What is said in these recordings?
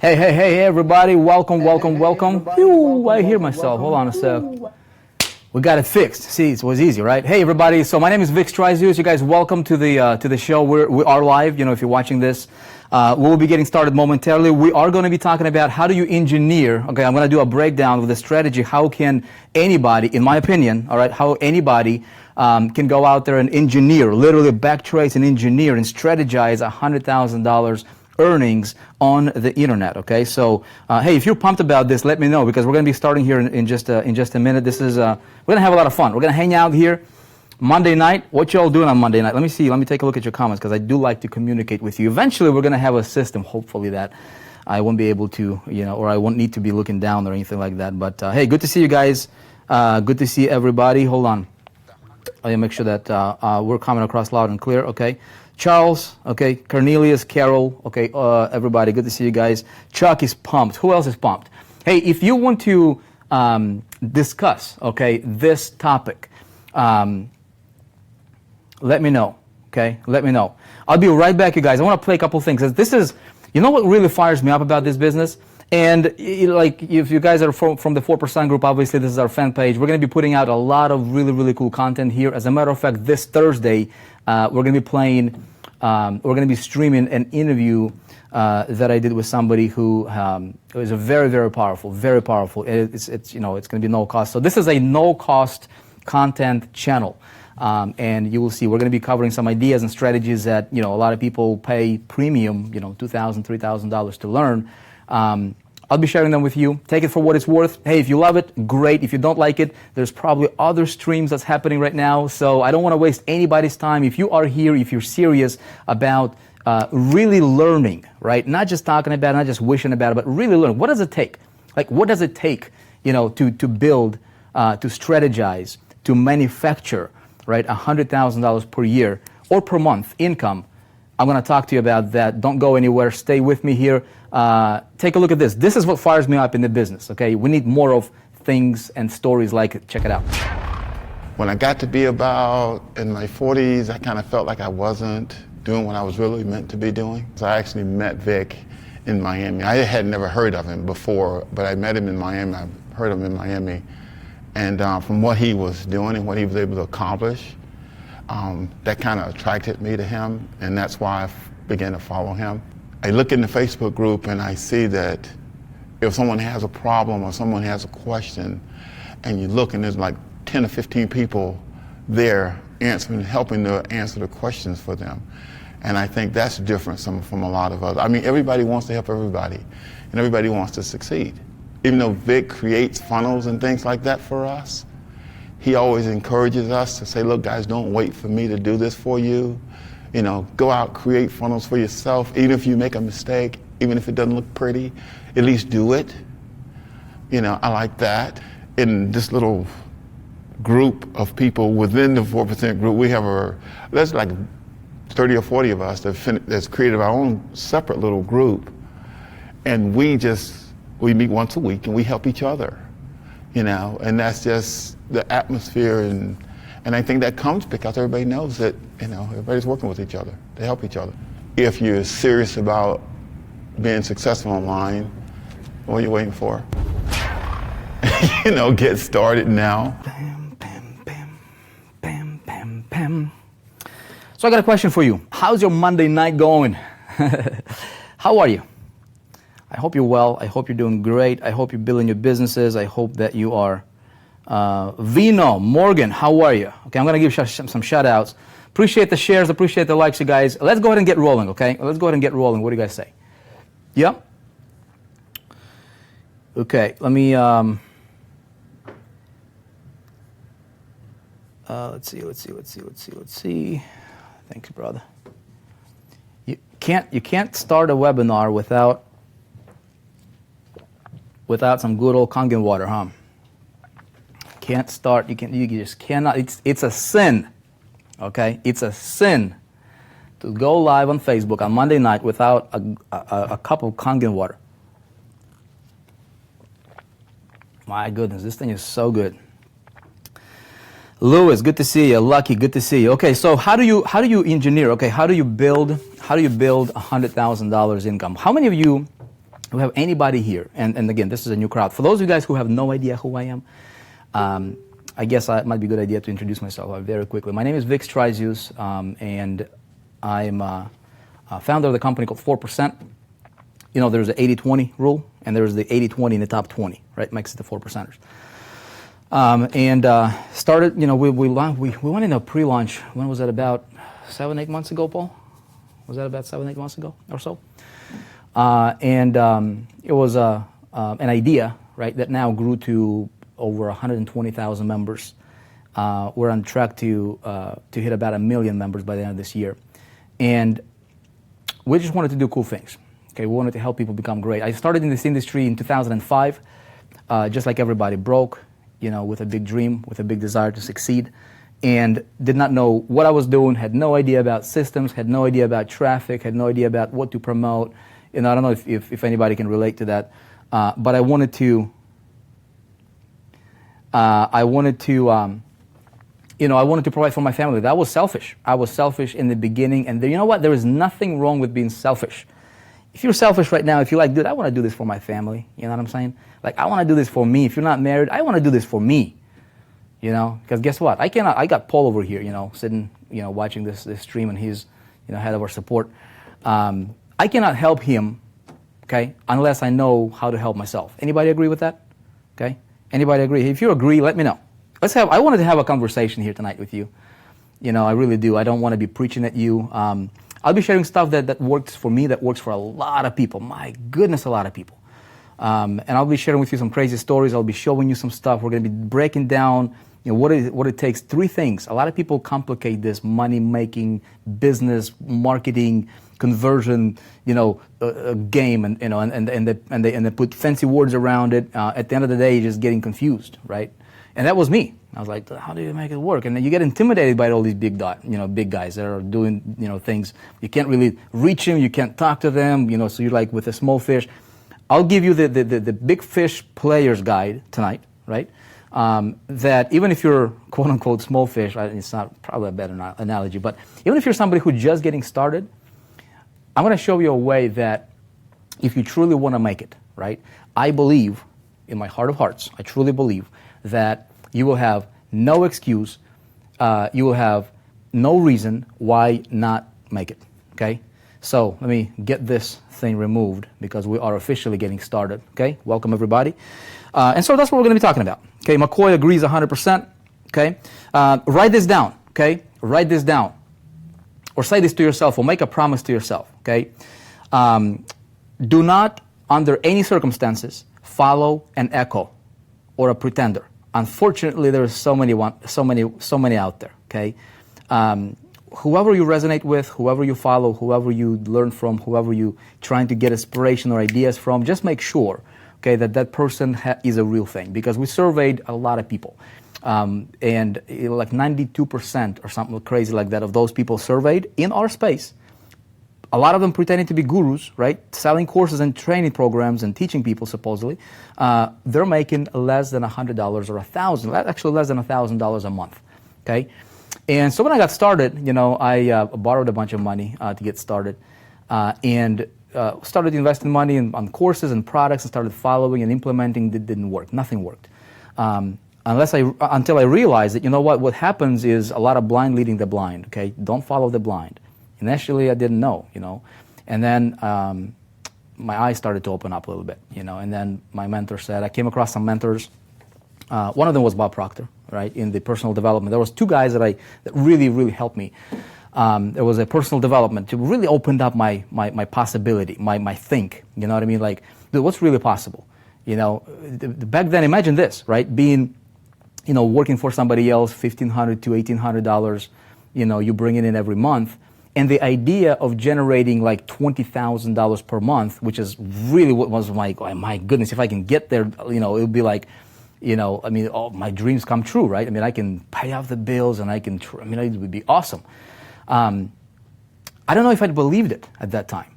Hey, everybody. Welcome. Phew, I hear myself. Hold on a sec. We got it fixed. See, it was easy, right? Hey, everybody. So my name is Vic Stryzius. You guys, welcome to the show. We are live. You know, if you're watching this, we'll be getting started momentarily. We are going to be talking about how do you engineer. Okay, I'm going to do a breakdown of the strategy. How can anybody, in my opinion, all right, how anybody can go out there and engineer, literally backtrace and engineer and strategize $100,000 earnings on the internet. Okay, so hey, if you're pumped about this, let me know, because we're going to be starting here in just a minute. This is we're going to have a lot of fun. We're going to hang out here Monday night. What y'all doing on Monday night? Let me take a look at your comments, because I do like to communicate with you. Eventually, we're going to have a system, hopefully, that I won't be able to, or I won't need to be looking down or anything like that. But hey, good to see you guys. Good to see everybody. Hold on. I'll make sure that we're coming across loud and clear. Okay. Charles, okay, Cornelius, Carol, okay, everybody, good to see you guys. Chuck is pumped. Who else is pumped? Hey, if you want to discuss, okay, this topic, let me know, okay? Let me know. I'll be right back, you guys. I want to play a couple things. This is, you know what really fires me up about this business? And like, if you guys are from the 4% group, obviously this is our fan page. We're going to be putting out a lot of really cool content here. As a matter of fact, this Thursday, we're going to be playing, we're going to be streaming an interview that I did with somebody who was a very powerful. It's it's going to be no cost. So this is a no cost content channel. And you will see we're going to be covering some ideas and strategies that, a lot of people pay premium, $2,000, $3,000 to learn. I'll be sharing them with you. Take it for what it's worth. Hey, if you love it, great. If you don't like it, there's probably other streams that's happening right now. So I don't want to waste anybody's time. If you are here, if you're serious about really learning, right? Not just talking about it, not just wishing about it, but really learn. What does it take? Like, what does it take, to build, to strategize, to manufacture, right? $100,000 per year or per month income. I'm going to talk to you about that. Don't go anywhere. Stay with me here. Take a look at this. This is what fires me up in the business, okay? We need more of things and stories like it. Check it out. When I got to be about in my 40s, I kind of felt like I wasn't doing what I was really meant to be doing. So I actually met Vic in Miami. I had never heard of him before, but I met him in Miami. I heard of him in Miami. And from what he was doing and what he was able to accomplish, that kind of attracted me to him, and that's why I began to follow him. I look in the Facebook group and I see that if someone has a problem or someone has a question, and you look and there's like 10 or 15 people there helping to answer the questions for them. And I think that's different from a lot of others. I mean, everybody wants to help everybody, and everybody wants to succeed. Even though Vic creates funnels and things like that for us, he always encourages us to say, look, guys, don't wait for me to do this for you. Go out, create funnels for yourself. Even if you make a mistake, even if it doesn't look pretty, at least do it. I like that. In this little group of people within the 4% group, there's like 30 or 40 of us that's created our own separate little group. And we meet once a week and we help each other, and that's just the atmosphere, and I think that comes because everybody knows that, everybody's working with each other. They help each other. If you're serious about being successful online, what are you waiting for? Get started now. Bam. So I got a question for you. How's your Monday night going? How are you? I hope you're well. I hope you're doing great. I hope you're building your businesses. I hope that you are. Vino, Morgan, how are you? Okay, I'm going to give some shout outs. Appreciate the shares, appreciate the likes, you guys. Let's go ahead and get rolling, okay? Let's go ahead and get rolling. What do you guys say? Yeah? Okay, let me, let's see. Thank you, brother. You can't start a webinar without some good old Kangen water, huh? Can't start, you just cannot, it's a sin, okay? It's a sin to go live on Facebook on Monday night without a cup of Kangen water. My goodness, this thing is so good. Lewis, good to see you. Lucky, good to see you. Okay, so how do you engineer? Okay, how do you build $100,000 income? How many of you we have anybody here, and again, this is a new crowd. For those of you guys who have no idea who I am, I guess it might be a good idea to introduce myself very quickly. My name is Vic Stryzius, and I'm a founder of the company called 4%. You know, there's the 80-20 rule, and there's the 80-20 in the top 20, right? Makes it the 4%ers. Started, you know, we went into a pre-launch. When was that? About 7-8 months ago, Paul? Was that about 7-8 months ago or so? It was an idea, right, that now grew to over 120,000 members. We're on track to hit about 1 million members by the end of this year. And we just wanted to do cool things. Okay, we wanted to help people become great. I started in this industry in 2005, just like everybody, broke, you know, with a big dream, with a big desire to succeed, and did not know what I was doing, had no idea about systems, had no idea about traffic, had no idea about what to promote. You know, I don't know if anybody can relate to that, but I wanted to provide for my family. That was selfish. I was selfish in the beginning, and you know what? There is nothing wrong with being selfish. If you're selfish right now, if you're like, dude, I want to do this for my family, you know what I'm saying? Like, I want to do this for me. If you're not married, I want to do this for me, you know? Because guess what? I got Paul over here, you know, sitting, you know, watching this stream, and he's, you know, head of our support. I cannot help him, okay, unless I know how to help myself. Anybody agree with that? Okay? Anybody agree? If you agree, let me know. I wanted to have a conversation here tonight with you. You know, I really do. I don't want to be preaching at you. I'll be sharing stuff that works for me, that works for a lot of people. My goodness, a lot of people. And I'll be sharing with you some crazy stories. I'll be showing you some stuff. We're going to be breaking down, you know, what it takes. 3 things. A lot of people complicate this money-making, business, marketing, conversion, you know, game, and you know, and they put fancy words around it. At the end of the day, you're just getting confused, right? And that was me. I was like, how do you make it work? And then you get intimidated by all these big guys that are doing, you know, things. You can't really reach them. You can't talk to them. You know, so you're like with a small fish. I'll give you the big fish players guide tonight, right? That even if you're quote unquote small fish, it's not probably a better analogy, but even if you're somebody who's just getting started, I'm going to show you a way that if you truly want to make it, right? I believe, in my heart of hearts, I truly believe that you will have no excuse, you will have no reason why not make it, okay? So let me get this thing removed because we are officially getting started, okay? Welcome everybody. And so that's what we're going to be talking about, okay? McCoy agrees 100%, okay? Write this down, okay? Write this down. Or say this to yourself, or make a promise to yourself, okay? Do not, under any circumstances, follow an echo or a pretender. Unfortunately, there are so many out there, okay? Whoever you resonate with, whoever you follow, whoever you learn from, whoever you trying to get inspiration or ideas from, just make sure, okay, that person is a real thing. Because we surveyed a lot of people. And like 92% or something crazy like that of those people surveyed in our space, a lot of them pretending to be gurus, right? Selling courses and training programs and teaching people supposedly. They're making less than $100 or $1,000, actually less than $1,000 a month, okay? And so when I got started, you know, I borrowed a bunch of money to get started and started investing money on courses and products and started following and implementing. It didn't work. Nothing worked. Until I realized that, you know what happens is a lot of blind leading the blind, okay? Don't follow the blind. Initially, I didn't know, you know. And then my eyes started to open up a little bit, you know. And then my mentor said, I came across some mentors. One of them was Bob Proctor, right, in the personal development. There was 2 guys that really, really helped me. There was a personal development. It really opened up my possibility, my think, you know what I mean? Like, dude, what's really possible? You know, back then, imagine this, right? Being, you know, working for somebody else, $1,500 to $1,800, you know, you bring it in every month. And the idea of generating like $20,000 per month, which is really what was like, oh my goodness, if I can get there, you know, it would be like, you know, I mean, all my dreams come true, right? I mean, I can pay off the bills and it would be awesome. I don't know if I'd believed it at that time,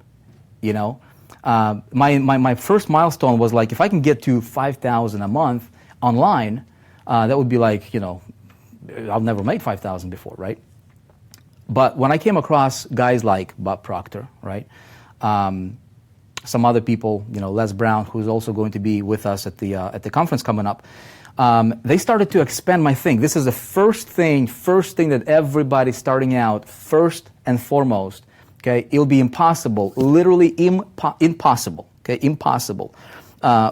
you know. My first milestone was like, if I can get to 5,000 a month online, that would be like, you know, I've never made 5,000 before, right? But when I came across guys like Bob Proctor, right, some other people, Les Brown, who's also going to be with us at the conference coming up. They started to expand my thing. This is the first thing that everybody starting out, first and foremost, okay, it'll be impossible, literally impossible, okay, impossible,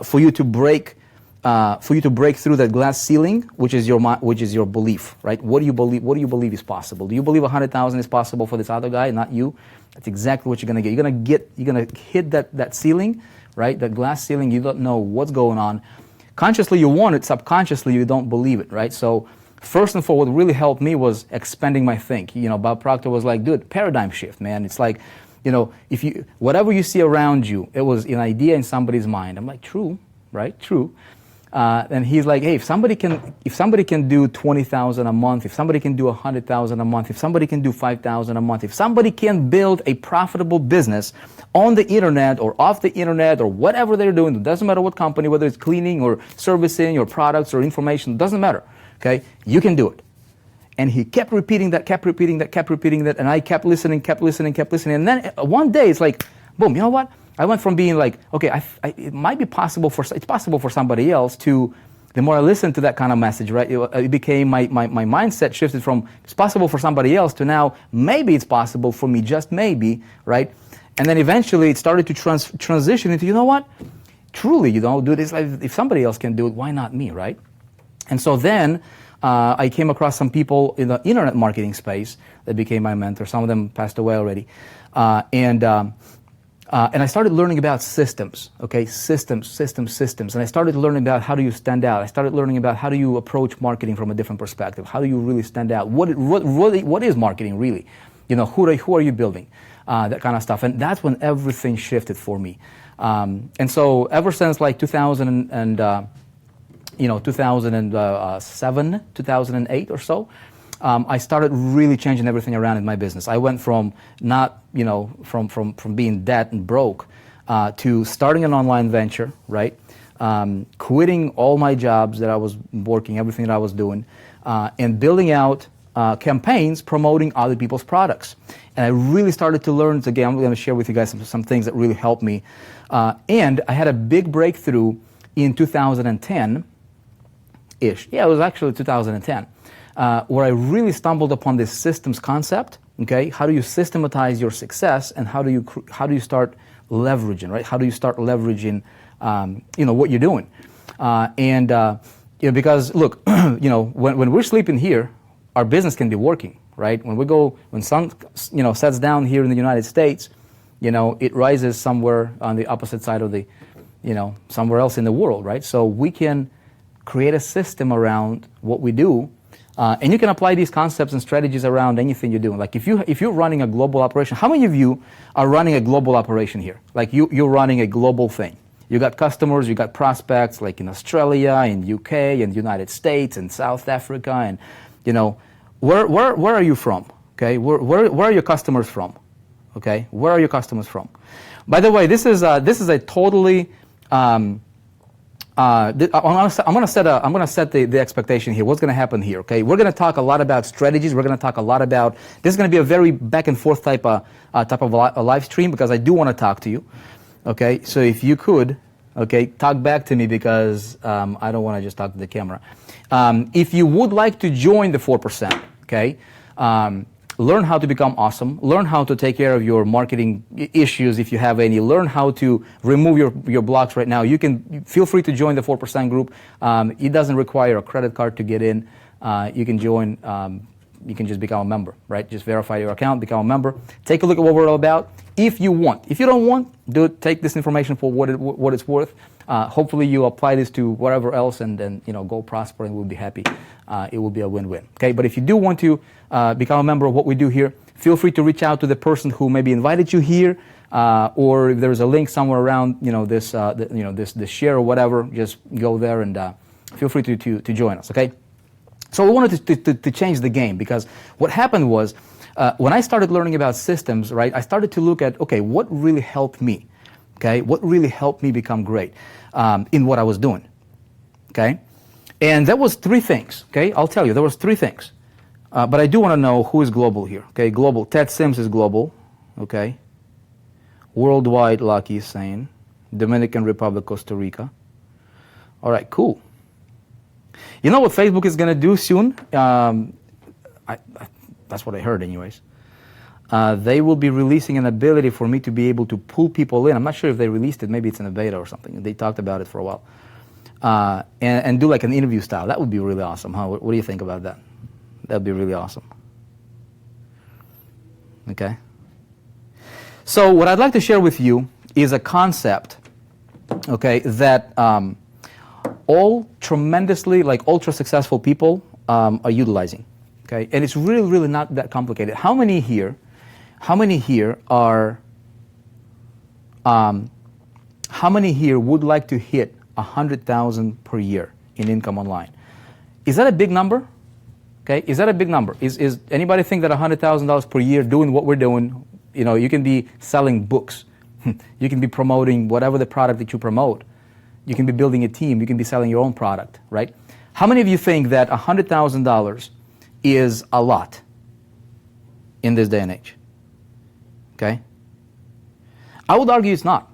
for you to break through that glass ceiling, which is your belief, right? What do you believe is possible? Do you believe 100,000 is possible for this other guy, not you? That's exactly what you're gonna get. You're gonna hit that ceiling, right? That glass ceiling. You don't know what's going on. Consciously you want it, subconsciously you don't believe it, right? So first and foremost, what really helped me was expanding my think. Bob Proctor was like, dude, paradigm shift, man. It's like, if you, whatever you see around you, it was an idea in somebody's mind. I'm like, true, right? True. And he's like, hey, if somebody can do 20,000 a month, if somebody can do 100,000 a month, if somebody can do 5,000 a month, if somebody can build a profitable business on the internet or off the internet or whatever they're doing, it doesn't matter what company, whether it's cleaning or servicing or products or information, it doesn't matter, okay? You can do it. And he kept repeating that, and I kept listening, and then one day it's like, boom, you know what? I went from being like, okay, it might be possible it's possible for somebody else to, the more I listened to that kind of message, right, it became, my mindset shifted from it's possible for somebody else to now maybe it's possible for me, just maybe, right? And then eventually it started to transition into, you know what? Truly, do this. If somebody else can do it, why not me, right? And so then I came across some people in the internet marketing space that became my mentor. Some of them passed away already. And I started learning about systems, okay? Systems. And I started learning about how do you stand out. I started learning about how do you approach marketing from a different perspective. How do you really stand out? What is marketing really? Who are you building? That kind of stuff. And that's when everything shifted for me. And so ever since like 2007, 2008 or so, I started really changing everything around in my business. I went from from being dead and broke to starting an online venture, right? Quitting all my jobs that I was working, everything that I was doing, and building out campaigns promoting other people's products. And I really started to learn, again, I'm going to share with you guys some things that really helped me. And I had a big breakthrough in 2010-ish. Yeah, it was actually 2010. Where I really stumbled upon this systems concept. Okay, how do you systematize your success, and how do you start leveraging, right? How do you start leveraging, what you're doing? Because look, when we're sleeping here, our business can be working, right? When sun, sets down here in the United States, it rises somewhere on the opposite side of the, somewhere else in the world, right? So we can create a system around what we do. And you can apply these concepts and strategies around anything you're doing. Like if you're running a global operation, how many of you are running a global operation here? Like you're running a global thing. You got customers, you got prospects like in Australia, in UK, in the United States, and South Africa, and where are you from? Okay, where are your customers from? Okay, where are your customers from? By the way, this is a totally I'm going to set the expectation here. What's going to happen here? Okay, we're going to talk a lot about strategies. We're going to talk a lot about. This is going to be a very back and forth type of a live stream because I do want to talk to you. Okay, so if you could, talk back to me because I don't want to just talk to the camera. If you would like to join the 4%, learn how to become awesome. Learn how to take care of your marketing issues if you have any. Learn how to remove your blocks right now. You can feel free to join the 4% group. It doesn't require a credit card to get in. You can join. You can just become a member, right? Just verify your account, become a member. Take a look at what we're all about. If you want. If you don't want, take this information for what it's worth. Hopefully you apply this to whatever else and then go prosper and we'll be happy. It will be a win-win. Okay, but if you do want to become a member of what we do here, feel free to reach out to the person who maybe invited you here, or if there's a link somewhere around this share or whatever, just go there and feel free to join us. Okay, so we wanted to change the game because what happened was when I started learning about systems, right, I started to look at what really helped me. Okay, what really helped me become great in what I was doing. Okay, and there was three things. Okay, I'll tell you, there was three things. But I do want to know who is global here. Okay, global. Ted Sims is global. Okay, Worldwide, Lucky is saying. Dominican Republic, Costa Rica. All right, cool. You know what Facebook is going to do soon? That's what I heard anyways. They will be releasing an ability for me to be able to pull people in. I'm not sure if they released it. Maybe it's in a beta or something. They talked about it for a while. And do like an interview style. That would be really awesome, huh? What do you think about that? That would be really awesome. Okay. So what I'd like to share with you is a concept, okay, that all tremendously, like ultra successful people are utilizing, okay? And it's really, really not that complicated. How many here are, how many here would like to hit 100,000 per year in income online? Is that a big number? Okay, is that a big number? Is anybody think that $100,000 per year doing what we're doing, you know, you can be selling books, you can be promoting whatever the product that you promote, you can be building a team, you can be selling your own product, right? How many of you think that $100,000 is a lot in this day and age? Okay? I would argue it's not.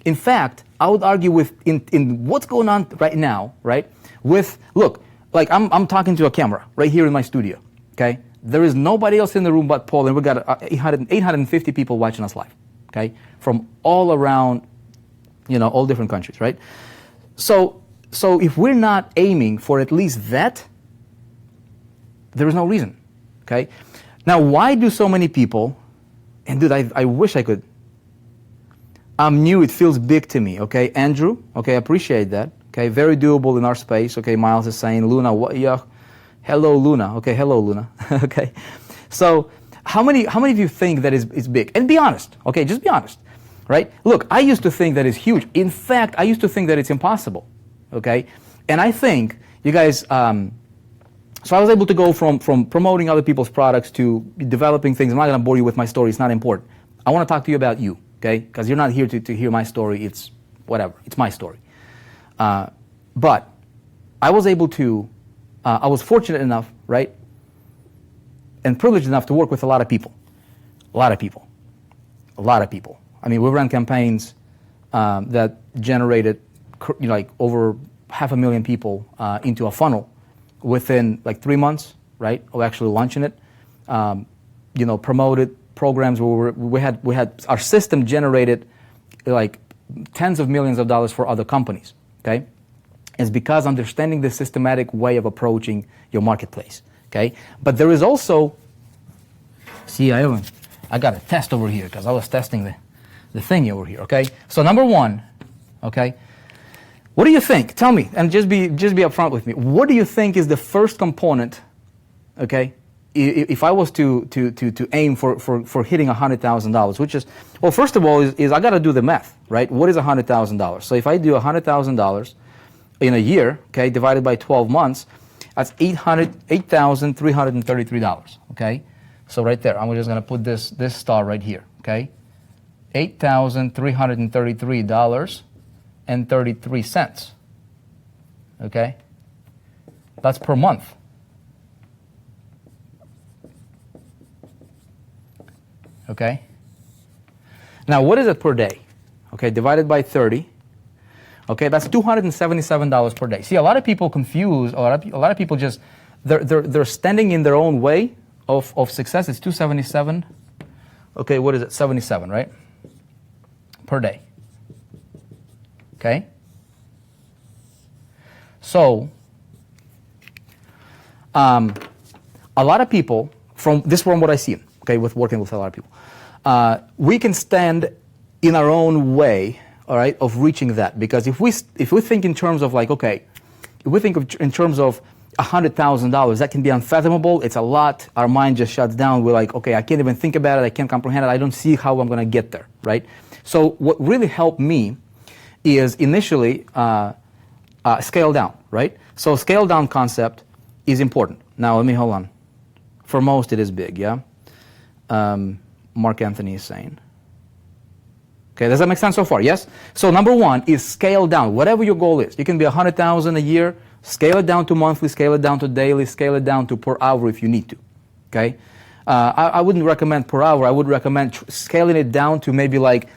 In fact, I would argue with in what's going on right now, right? With, look, like I'm talking to a camera right here in my studio, okay? There is nobody else in the room but Paul, and we've got 850 people watching us live, okay? From all around, you know, all different countries, right? So if we're not aiming for at least that, there is no reason, okay? Now, why do so many people, and dude, I wish I could, I'm new, it feels big to me, okay? Andrew, okay, I appreciate that. Okay, very doable in our space. Okay, Miles is saying, Luna, what? Yeah, hello, Luna. Okay, hello, Luna. Okay, so how many of you think that is big? And be honest. Okay, just be honest, right? Look, I used to think that is huge. In fact, I used to think that it's impossible. Okay, and I think you guys. So I was able to go from promoting other people's products to developing things. I'm not going to bore you with my story. It's not important. I want to talk to you about you. Okay, because you're not here to hear my story. It's whatever. It's my story. But I was able to, I was fortunate enough, right, and privileged enough to work with a lot of people. A lot of people. I mean, we ran campaigns that generated, you know, like over 500,000 people into a funnel within like 3 months, right, of actually launching it. You know, promoted programs where we had our system generated like tens of millions of dollars for other companies. Okay, it's because understanding the systematic way of approaching your marketplace. Okay, but there is also, see, I got a test over here because I was testing the thingy over here. Okay, so number one, okay, what do you think? Tell me, and just be upfront with me. What do you think is the first component? Okay, if I was to aim for hitting $100,000, which is, well, first of all, is I got to do the math, right? What is $100,000? So if I do $100,000 in a year, okay, divided by 12 months, that's $8,333, okay? So right there, I'm just going to put this star right here, okay? $8,333.33, okay? That's per month. Okay. Now, what is it per day? Okay, divided by 30. Okay, that's $277 per day. See, a lot of people confuse. A lot of people just they're standing in their own way of success. It's 277. Okay, what is it? 77, right? Per day. Okay. So, a lot of people from what I see. Okay, with working with a lot of people. We can stand in our own way, all right, of reaching that. Because if we think in terms of like, okay, if we think in terms of $100,000, that can be unfathomable. It's a lot. Our mind just shuts down. We're like, okay, I can't even think about it. I can't comprehend it. I don't see how I'm going to get there, right? So what really helped me is initially scale down, right? So scale down concept is important. Now let me hold on. For most, it is big, yeah. Mark Anthony is saying. Okay, does that make sense so far? Yes? So number one is scale down. Whatever your goal is. You can be 100,000 a year, scale it down to monthly, scale it down to daily, scale it down to per hour if you need to. Okay? I wouldn't recommend per hour. I would recommend scaling it down to maybe like,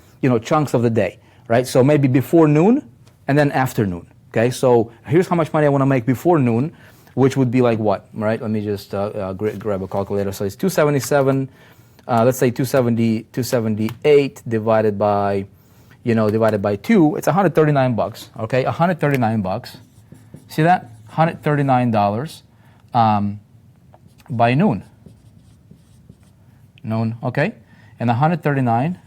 chunks of the day, right? So maybe before noon and then afternoon, okay? So here's how much money I want to make before noon, which would be like what, right? Let me just grab a calculator. So it's 277, let's say 278 divided by, divided by 2, it's $139, okay? $139. See that? $139 by noon. Noon, okay? And 139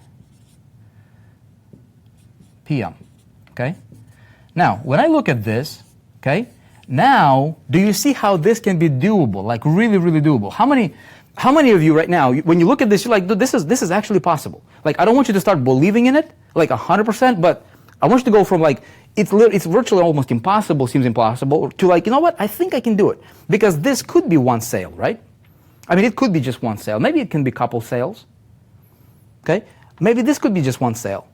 p.m., okay? Now, when I look at this, okay, now, do you see how this can be doable, like really, really doable? How many of you right now, when you look at this, you're like, dude, this is actually possible. Like, I don't want you to start believing in it, like 100%, but I want you to go from like, it's virtually almost impossible, seems impossible, to like, you know what, I think I can do it. Because this could be one sale, right? I mean, it could be just one sale. Maybe it can be a couple sales, okay? Maybe this could be just one sale.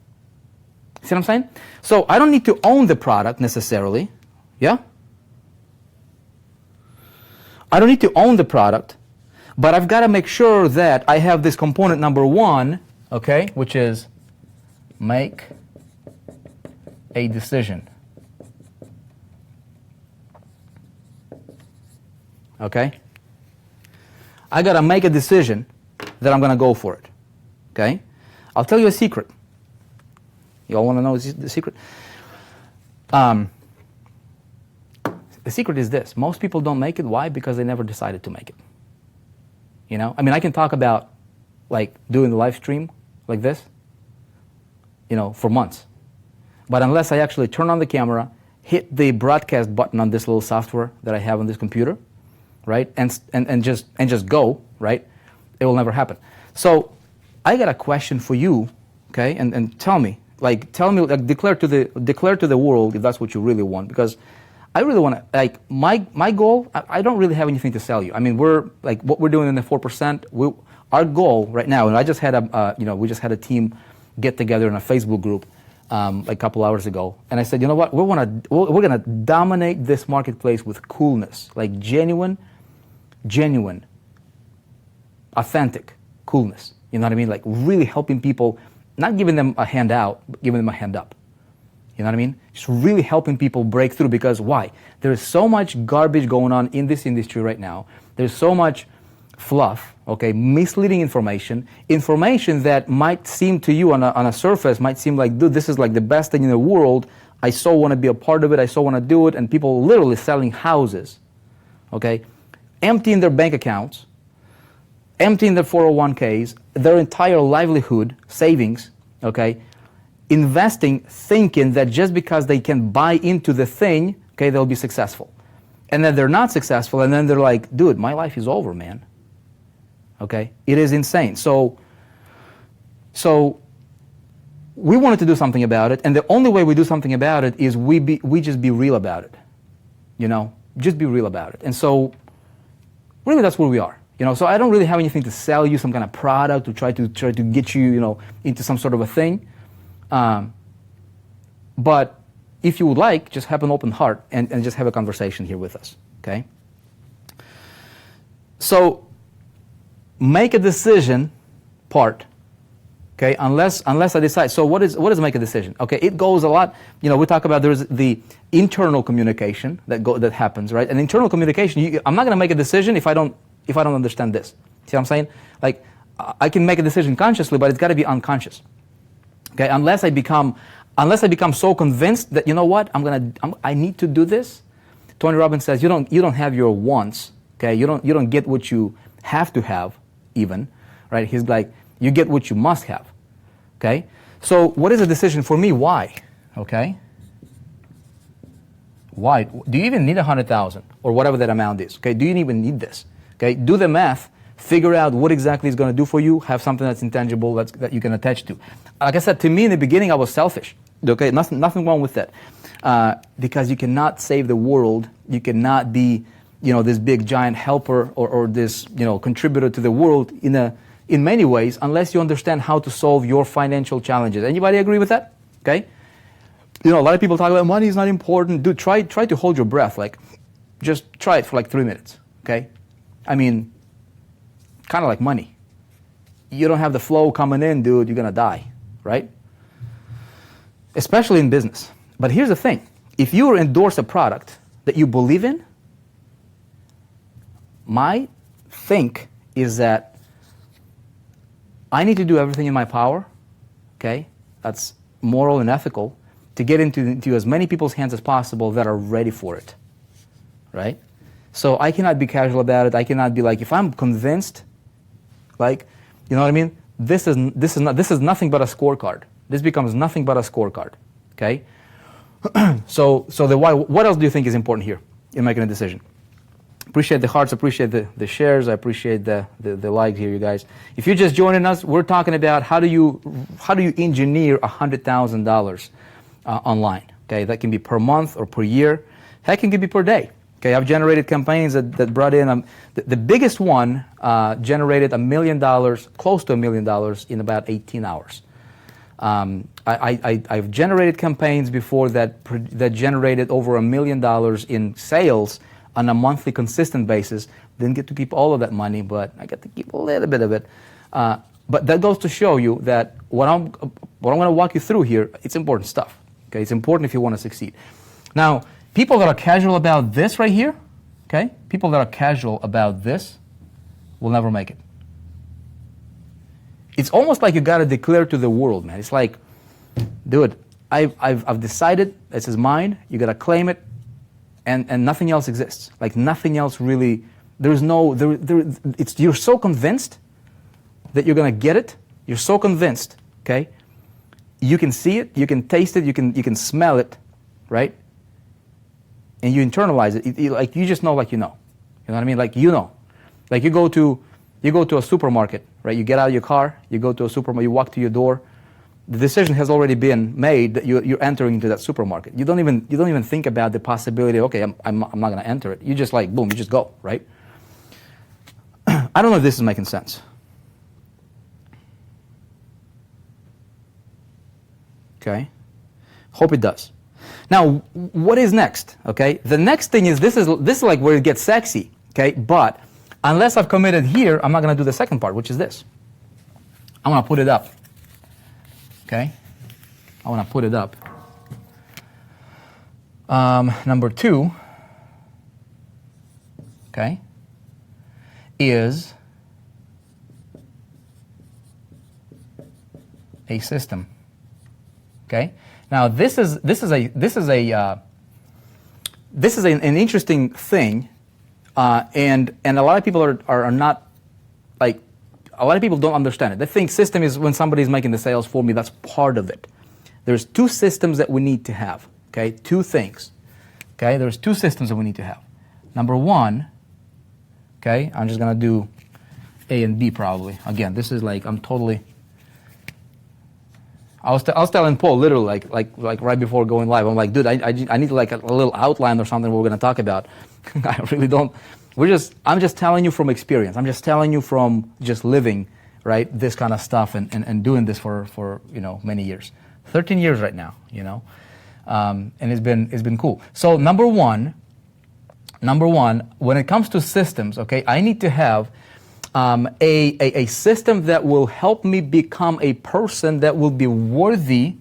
See what I'm saying? So I don't need to own the product necessarily, yeah? I don't need to own the product, but I've got to make sure that I have this component number 1, okay, which is make a decision. Okay? I got to make a decision that I'm going to go for it. Okay? I'll tell you a secret. You all want to know the secret? The secret is this. Most people don't make it. Why? Because they never decided to make it. I mean, I can talk about like doing the live stream like this, for months. But unless I actually turn on the camera, hit the broadcast button on this little software that I have on this computer, right, and just go, right, it will never happen. So I got a question for you, okay, and tell me, declare to the world if that's what you really want, because I really want to, like, my goal, I don't really have anything to sell you. I mean, we're, like, what we're doing in the 4%, our goal right now, and I just had we just had a team get together in a Facebook group like a couple hours ago, and I said, you know what, we're gonna dominate this marketplace with coolness, like genuine, authentic coolness. You know what I mean? Like really helping people, not giving them a handout, but giving them a hand up. You know what I mean? Just really helping people break through, because why? There's so much garbage going on in this industry right now. There's so much fluff, okay, misleading information that might seem to you on a surface, might seem like, dude, this is like the best thing in the world. I so want to be a part of it. I so want to do it. And people literally selling houses, okay, emptying their bank accounts, emptying their 401ks, their entire livelihood, savings, okay, investing, thinking that just because they can buy into the thing, okay, they'll be successful. And then they're not successful, and then they're like, dude, my life is over, man. Okay? It is insane. So we wanted to do something about it, and the only way we do something about it is we just be real about it. Just be real about it. And so really that's where we are. So I don't really have anything to sell you, some kind of product, to try to get you, into some sort of a thing. But if you would like, just have an open heart and just have a conversation here with us, okay? So make a decision part, okay? Unless I decide. So what is make a decision? Okay, it goes a lot. We talk about there's the internal communication that happens, right? And internal communication, I'm not going to make a decision if I don't understand this. See what I'm saying? Like, I can make a decision consciously, but it's got to be unconscious. Okay, unless I become so convinced that, you know what, I need to do this. Tony Robbins says you don't have your wants. Okay, you don't get what you have to have, even, right? He's like, you get what you must have. Okay, so what is a decision for me? Why? Okay, why do you even need 100,000 or whatever that amount is? Okay, do you even need this? Okay, do the math. Figure out what exactly it's going to do for you. Have something that's intangible that you can attach to. Like I said, to me in the beginning, I was selfish. Okay, nothing wrong with that, because you cannot save the world. You cannot be, this big giant helper or this, contributor to the world in many ways, unless you understand how to solve your financial challenges. Anybody agree with that? Okay. A lot of people talk about money is not important. Dude, try to hold your breath. Like, just try it for like 3 minutes. Okay. I mean, kind of like money. You don't have the flow coming in, dude, you're going to die, right? especially in business. But here's the thing. If you endorse a product that you believe in, my think is that I need to do everything in my power, okay? That's moral and ethical, to get into as many people's hands as possible that are ready for it, right? So I cannot be casual about it. I cannot be like, if I'm convinced, like, you know what I mean? This is nothing but a scorecard. This becomes nothing but a scorecard, okay? So the why. What else do you think is important here in making a decision? Appreciate the hearts, appreciate the shares, I appreciate the likes here, you guys. If you're just joining us, we're talking about how do you engineer $100,000 online. Okay, that can be per month or per year. Heck, it can be per day. Okay, I've generated campaigns that brought in the biggest one generated $1 million, close to $1 million in about 18 hours. I've generated campaigns before that generated over $1 million in sales on a monthly consistent basis. Didn't get to keep all of that money, but I got to keep a little bit of it. But that goes to show you that what I'm going to walk you through here, it's important stuff. Okay, it's important if you want to succeed. Now, people that are casual about this right here, okay, people that are casual about this will never make it. It's almost like you got to declare to the world, man. It's like, dude, I've decided this is mine. You got to claim it. And nothing else exists. Like nothing else really. There's no. You're so convinced that you're gonna get it. You're so convinced. Okay. You can see it. You can taste it. You can smell it, right? And you internalize it. Like you just know, like you know. You know what I mean? Like you know. Like you go to a supermarket, right? You get out of your car. You go to a supermarket. You walk to your door. The decision has already been made that you're entering into that supermarket. You don't even think about the possibility. Okay, I'm not going to enter it. You just like boom, you just go, right? I don't know if this is making sense. Okay, hope it does. Now, what is next? Okay, the next thing is this is like where it gets sexy. Okay, but unless I've committed here, I'm not going to do the second part, which is this. I'm going to put it up. Okay, I want to put it up. Number 2, okay, is a system. Okay, now this is an interesting thing, and a lot of people are not like. A lot of people don't understand it. They think system is when somebody's making the sales for me. That's part of it. There's 2 systems that we need to have. Okay, 2 things. Okay, there's 2 systems that we need to have. Number 1. Okay, I'm just gonna do A and B probably. Again, this is like I'm totally. I was telling Paul literally like right before going live. I'm like, dude, I need like a little outline or something we're gonna talk about. I really don't. I'm just telling you from experience. I'm just telling you from just living, right, this kind of stuff and doing this for many years. 13 years right now, and it's been cool. So number one, when it comes to systems, okay, I need to have a system that will help me become a person that will be worthy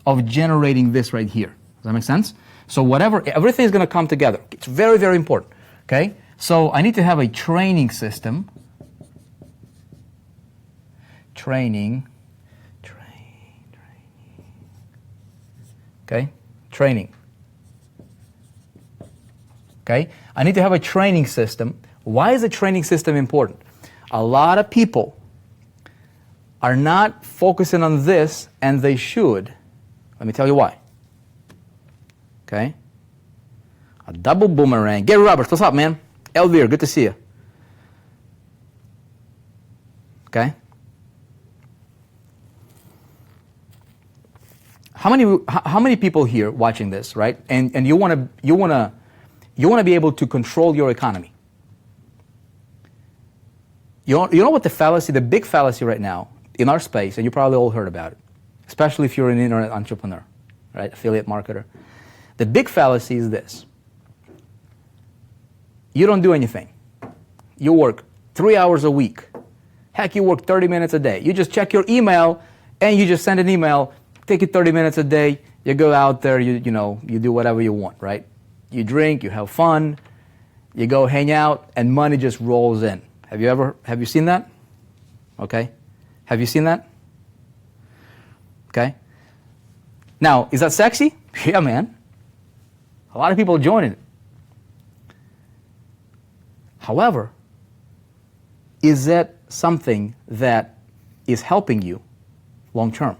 of generating this right here. Does that make sense? So everything is going to come together. It's very, very important, okay? So I need to have a training system. Training. Okay? Training. Okay? I need to have a training system. Why is a training system important? A lot of people are not focusing on this, and they should. Let me tell you why. Okay? A double boomerang. Gary Roberts, what's up, man? Elvir, good to see you. Okay? How many people here watching this, right? And you want to be able to control your economy. You know what the big fallacy right now in our space, and you probably all heard about it, especially if you're an internet entrepreneur, right? Affiliate marketer. The big fallacy is this. You don't do anything. You work 3 hours a week. Heck, you work 30 minutes a day. You just check your email and you just send an email, take you 30 minutes a day, You go out there, you do whatever you want, right? You drink, you have fun, you go hang out, and money just rolls in. Have you seen that? Okay. Have you seen that? Okay. Now, is that sexy? Yeah, man. A lot of people join it. However, is that something that is helping you long term?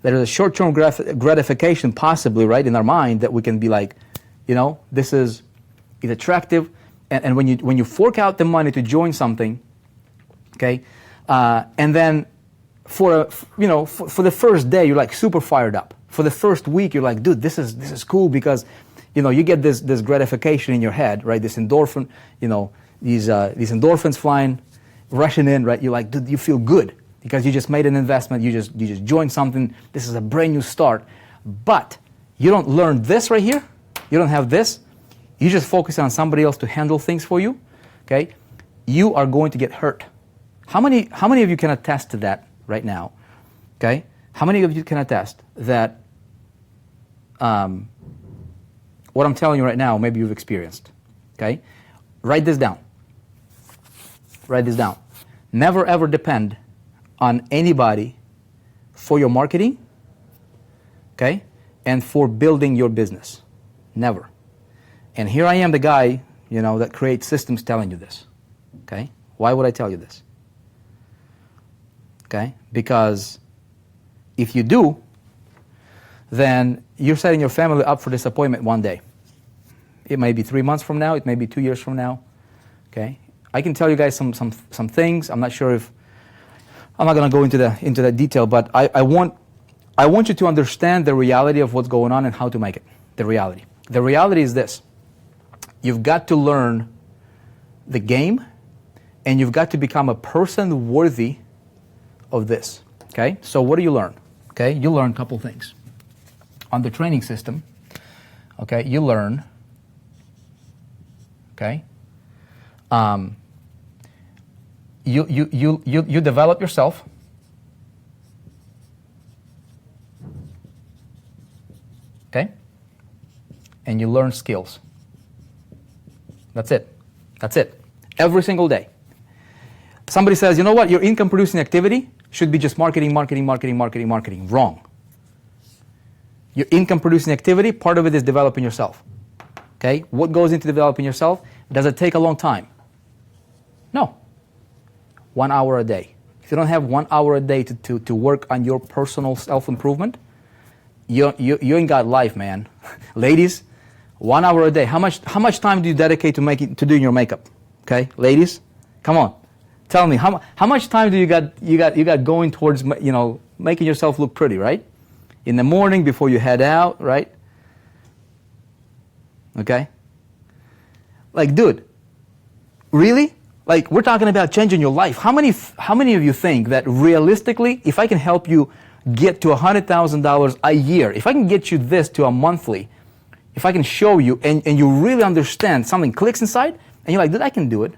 There is a short-term gratification possibly, right, in our mind that we can be like, this is attractive. And when you fork out the money to join something, okay, and then for the first day you're like super fired up. For the first week you're like, dude, this is cool because you get this gratification in your head, right? This endorphin, these endorphins flying, rushing in, right? You're like, dude, you feel good because you just made an investment, you just joined something. This is a brand new start. But you don't learn this right here. You don't have this. You just focus on somebody else to handle things for you. Okay, you are going to get hurt. How many of you can attest to that right now? Okay, how many of you can attest that what I'm telling you right now, maybe you've experienced? Okay, write this down. Write this down. Never ever depend on anybody for your marketing, okay, and for building your business. Never. And here I am, the guy, that creates systems telling you this, okay? Why would I tell you this? Okay, because if you do, then you're setting your family up for disappointment one day. It may be 3 months from now, it may be 2 years from now, okay? I can tell you guys some things. I'm not sure if I'm not going to go into that detail, but I want you to understand the reality of what's going on and how to make it. The reality. The reality is this. You've got to learn the game, and you've got to become a person worthy of this. Okay? So what do you learn? Okay? You learn a couple things. On the training system, okay, you learn, okay, you develop yourself. Okay? And you learn skills. That's it. That's it. Every single day. Somebody says, you know what, your income producing activity should be just marketing. Wrong. Your income producing activity, part of it is developing yourself. Okay? What goes into developing yourself? Does it take a long time? No. 1 hour a day. If you don't have 1 hour a day to work on your personal self-improvement, you ain't got life, man. Ladies, 1 hour a day. How much time do you dedicate to doing your makeup? Okay, ladies, come on, tell me how much time do you got going towards making yourself look pretty, right? In the morning before you head out, right? Okay. Like, dude, really? Like, we're talking about changing your life. How many of you think that realistically, if I can help you get to $100,000 a year, if I can get you this to a monthly, if I can show you and you really understand, something clicks inside, and you're like, dude, I can do it.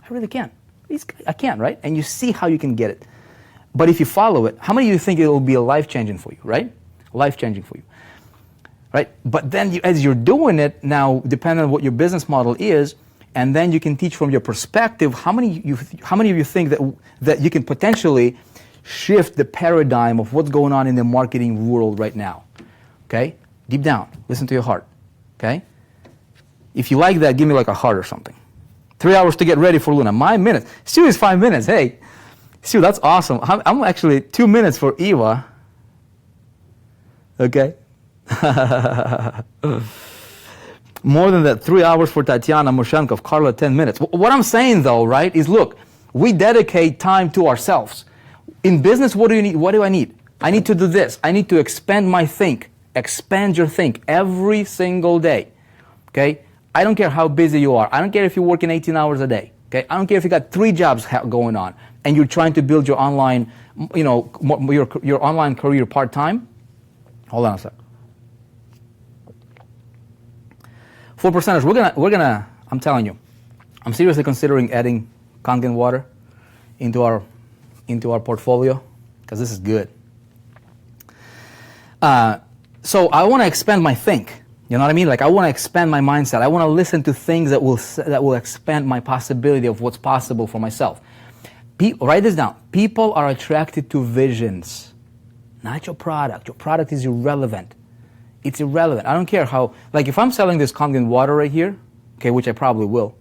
I really can. I can, right? And you see how you can get it. But if you follow it, how many of you think it will be life-changing for you, right? Life-changing for you, right? But then as you're doing it, now, depending on what your business model is, and then you can teach from your perspective, how many of you think that you can potentially shift the paradigm of what's going on in the marketing world right now? Okay? Deep down, listen to your heart. Okay? If you like that, give me like a heart or something. 3 hours to get ready for Luna. My minutes. Stu is 5 minutes. Hey, Stu, that's awesome. I'm actually 2 minutes for Eva. Okay? More than that, 3 hours for Tatiana Mushenkov, Carla 10 minutes. What I'm saying though, right, is look, we dedicate time to ourselves. In business, what do you need? What do I need? I need to do this. I need to expand my think. Expand your think every single day. Okay? I don't care how busy you are. I don't care if you're working 18 hours a day. Okay? I don't care if you got 3 jobs going on and you're trying to build your online, your online career part-time. Hold on a sec. 4%ers, we're gonna, I'm telling you, I'm seriously considering adding Kangen water into our portfolio because this is good. So I want to expand my think. You know what I mean? Like I want to expand my mindset. I want to listen to things that will expand my possibility of what's possible for myself. Write this down. People are attracted to visions, not your product. Your product is irrelevant. It's irrelevant. I don't care how, like if I'm selling this Kangen water right here, okay, which I probably will.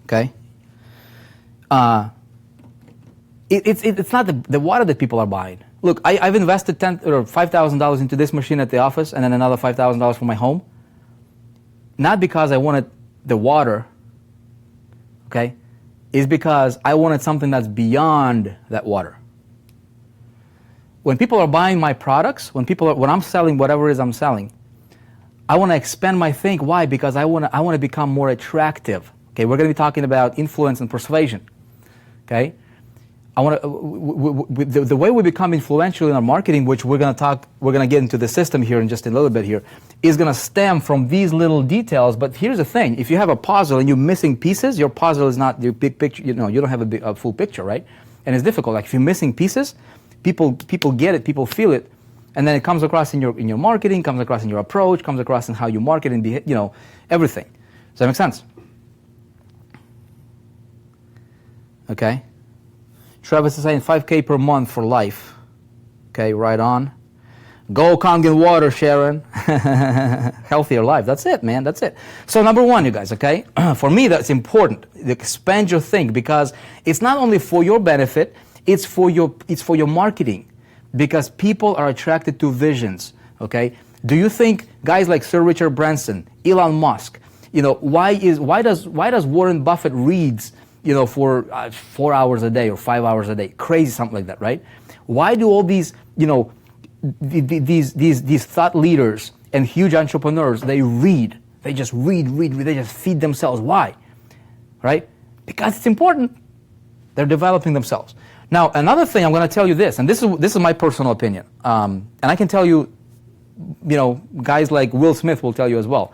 Okay? It's not the water that people are buying. Look, I've invested $10,000 or $5,000 into this machine at the office and then another $5,000 for my home. Not because I wanted the water, okay? It's because I wanted something that's beyond that water. When people are buying my products, when I'm selling whatever it is I'm selling, I want to expand my think. Why? Because I want to become more attractive. Okay, we're going to be talking about influence and persuasion. Okay, I want to the way we become influential in our marketing, which we're going to get into the system here in just a little bit here, is going to stem from these little details. But here's the thing: if you have a puzzle and you're missing pieces, your puzzle is not your big picture. You don't have a full picture, right? And it's difficult. Like if you're missing pieces, people get it, people feel it, and then it comes across in your marketing, comes across in your approach, comes across in how you market and everything. Does that make sense? Okay. Travis is saying 5K per month for life. Okay, right on. Go Kangen water, Sharon. Healthier life. That's it, man. That's it. So number one, you guys, okay? For me, that's important. Expand your think because it's not only for your benefit, it's for your marketing. Because people are attracted to visions, okay? Do you think guys like Sir Richard Branson, Elon Musk, why does Warren Buffett reads for 4 hours a day or 5 hours a day, crazy, something like that, right? Why do all these, these thought leaders and huge entrepreneurs, they just read, they just feed themselves? Why? Right? Because it's important. They're developing themselves. Now, another thing, I'm going to tell you this, and this is my personal opinion, and I can tell you, guys like Will Smith will tell you as well,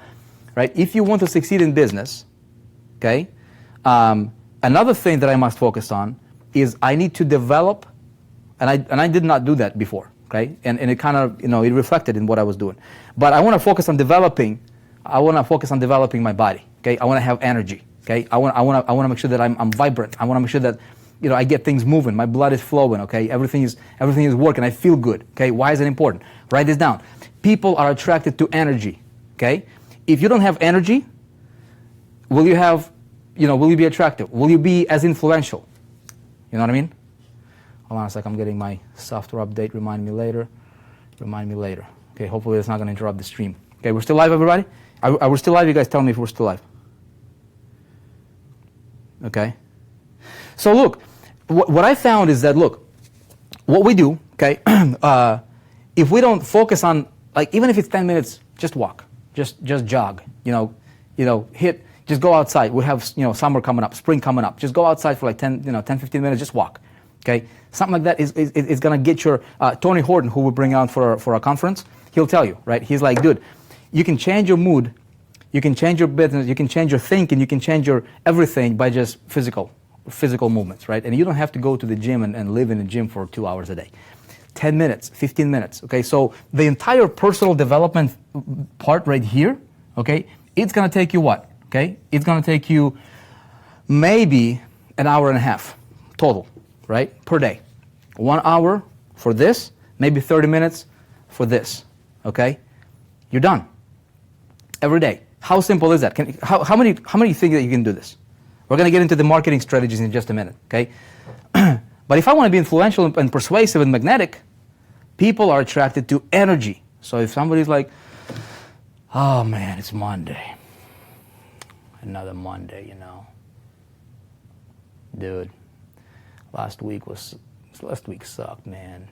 right? If you want to succeed in business, okay, another thing that I must focus on is I need to develop, and I did not do that before, okay? And it kind of, it reflected in what I was doing. But I want to focus on developing my body, okay? I want to have energy, okay? I want to make sure that I'm vibrant. I want to make sure that, I get things moving. My blood is flowing, okay? Everything is working. I feel good, okay? Why is it important? Write this down. People are attracted to energy, okay? If you don't have energy, will you be attractive? Will you be as influential? You know what I mean? Hold on a sec, I'm getting my software update. Remind me later. Okay, hopefully it's not going to interrupt the stream. Okay, we're still live, everybody? Are we still live? You guys tell me if we're still live. Okay. So look, what I found is that, look, what we do, okay, if we don't focus on, like, even if it's 10 minutes, just walk, just jog, just go outside. We have, summer coming up, spring coming up. Just go outside for like 10, 15 minutes, just walk, okay? Something like that is going to get your, Tony Horton, who we bring on for our conference, he'll tell you, right? He's like, dude, you can change your mood, you can change your business, you can change your thinking, you can change your everything by just physical movements, right? And you don't have to go to the gym and live in the gym for 2 hours a day. 10 minutes, 15 minutes, okay? So the entire personal development part right here, okay, it's going to take you what? Okay, it's going to take you maybe an hour and a half total, right, per day. 1 hour for this, maybe 30 minutes for this, okay? You're done. Every day. How simple is that? How many think that you can do this? We're going to get into the marketing strategies in just a minute, okay? But if I want to be influential and persuasive and magnetic, people are attracted to energy. So if somebody's like, oh man, it's Monday. Another Monday, Dude, last week sucked, man.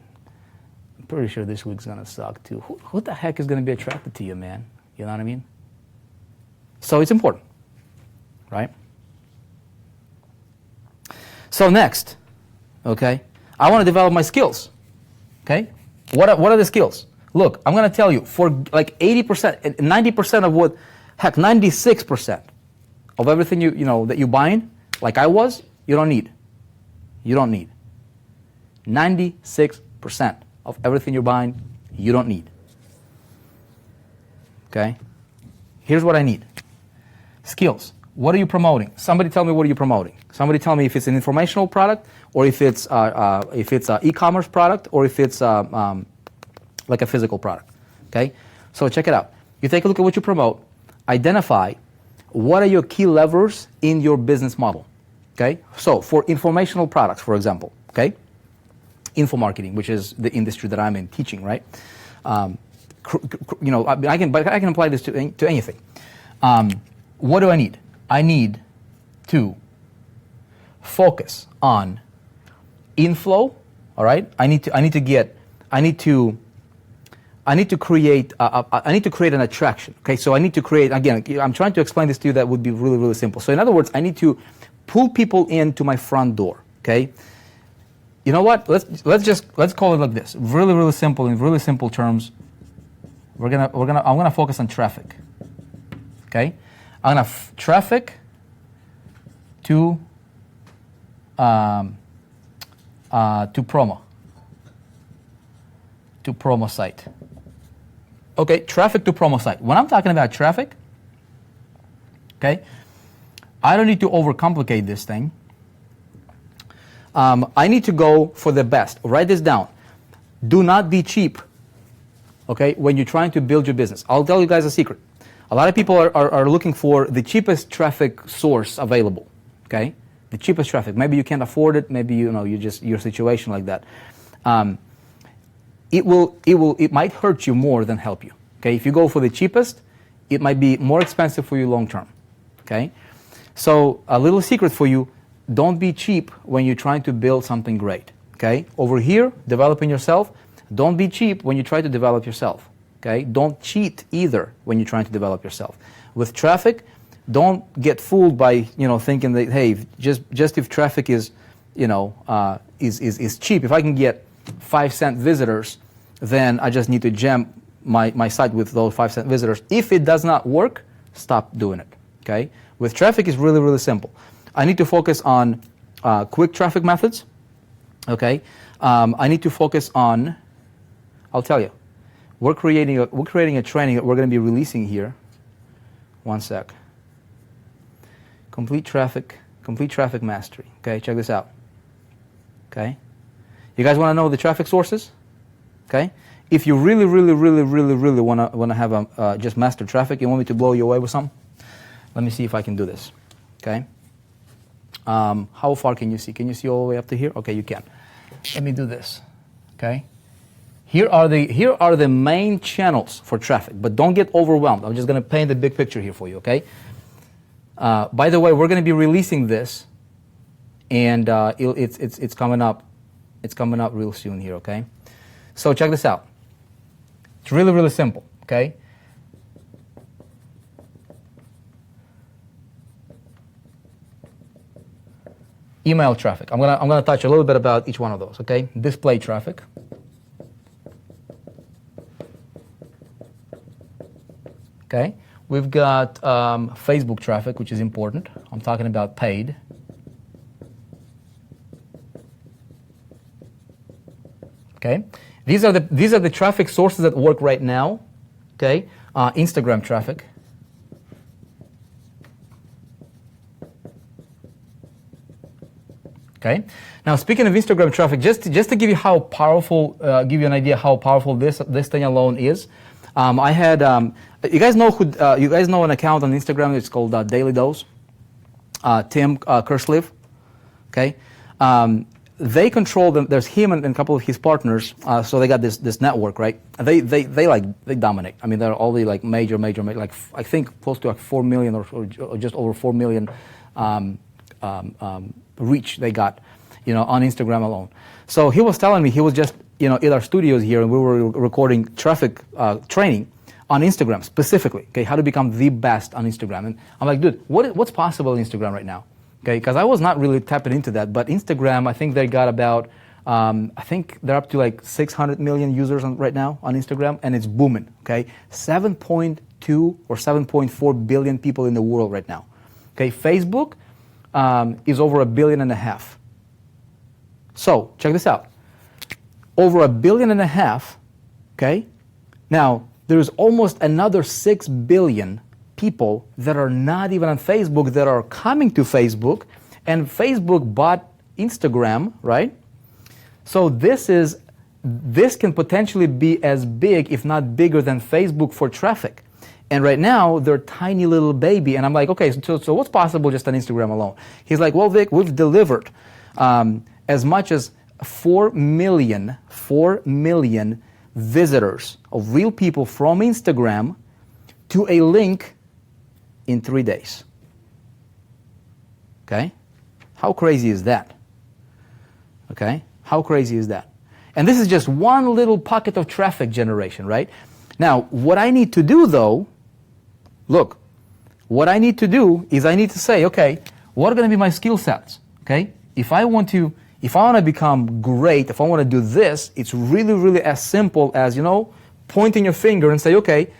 I'm pretty sure this week's gonna suck too. Who the heck is gonna be attracted to you, man? You know what I mean? So it's important, right? So next, okay, I want to develop my skills, okay? What are the skills? Look, I'm gonna tell you, for like 80%, 90% of what, heck, 96% of everything that you're buying, like I was, you don't need. 96%. of everything you're buying, you don't need. Okay? Here's what I need. Skills. What are you promoting? Somebody tell me what are you promoting. Somebody tell me if it's an informational product, or if it's an e-commerce product, or if it's like a physical product. Okay? So check it out. You take a look at what you promote. Identify what are your key levers in your business model. Okay? So for informational products, for example, okay? Info marketing, which is the industry that I'm in teaching, right? You know, I can apply this to anything. What do I need? I need to focus on inflow. All right. I need to create an attraction. Okay. So I need to create, again, I'm trying to explain this to you that would be really, really simple. So in other words, I need to pull people into my front door. Okay. You know what? Let's call it like this. Really, really simple, in really simple terms. I'm gonna focus on traffic. Okay, I'm gonna traffic to promo site. Okay, traffic to promo site. When I'm talking about traffic, okay, I don't need to overcomplicate this thing. I need to go for the best. Write this down. Do not be cheap. Okay, when you're trying to build your business. I'll tell you guys a secret. A lot of people are looking for the cheapest traffic source available. Okay, the cheapest traffic. Maybe you can't afford it. Maybe you just your situation like that. It might hurt you more than help you. Okay, if you go for the cheapest, it might be more expensive for you long term. Okay, so a little secret for you: don't be cheap when you're trying to build something great. Okay, over here, developing yourself. Don't be cheap when you try to develop yourself. Okay, don't cheat either when you're trying to develop yourself. With traffic, don't get fooled by thinking that hey, just if traffic is is cheap. If I can get 5-cent visitors, then I just need to jam my site with those 5-cent visitors. If it does not work, stop doing it. Okay, with traffic is really, really simple. I need to focus on quick traffic methods. Okay, I need to focus on. I'll tell you, we're creating a training that we're going to be releasing here. One sec. Complete traffic mastery. Okay, check this out. Okay, you guys want to know the traffic sources? Okay, if you really want to have just master traffic, you want me to blow you away with something? Let me see if I can do this. Okay. How far can you see? Can you see all the way up to here? Okay, you can. Let me do this. Okay. Here are the main channels for traffic, but don't get overwhelmed. I'm just going to paint the big picture here for you, okay? By the way, we're going to be releasing this, and it's coming up. It's coming up real soon here, okay? So check this out. It's really, really simple, okay? Email traffic. I'm gonna touch a little bit about each one of those, okay? Display traffic. Okay, we've got Facebook traffic, which is important. I'm talking about paid. Okay, these are the traffic sources that work right now. Okay, Instagram traffic. Okay, now speaking of Instagram traffic, just to give you how powerful, give you an idea how powerful this thing alone is. I had you guys know an account on Instagram. It's called Daily Dose. Tim Kersliv. Okay, they control them. There's him and a couple of his partners. So they got this network, right? They dominate. I mean, they're all the like major like I think close to like 4 million or just over 4 million reach they got, on Instagram alone. So he was telling me he was just in our studios here, and we were recording traffic training on Instagram specifically. Okay, how to become the best on Instagram. And I'm like, dude, what's possible on Instagram right now? Okay, because I was not really tapping into that, but Instagram, I think they got about, I think they're up to like 600 million users right now on Instagram, and it's booming. Okay, 7.2 or 7.4 billion people in the world right now. Okay, Facebook is over 1.5 billion. So check this out. over 1.5 billion, okay? Now, there's almost another 6 billion people that are not even on Facebook that are coming to Facebook, and Facebook bought Instagram, right? So this can potentially be as big, if not bigger, than Facebook for traffic. And right now, they're tiny little baby, and I'm like, okay, so what's possible just on Instagram alone? He's like, well, Vic, we've delivered as much as 4 million visitors of real people from Instagram to a link in 3 days. Okay? How crazy is that? Okay? How crazy is that? And this is just one little pocket of traffic generation, right? Now, what I need to do though, look, what I need to do is I need to say, okay, what are going to be my skill sets? Okay? If I want to become great, if I want to do this, it's really, really as simple as, pointing your finger and say, okay,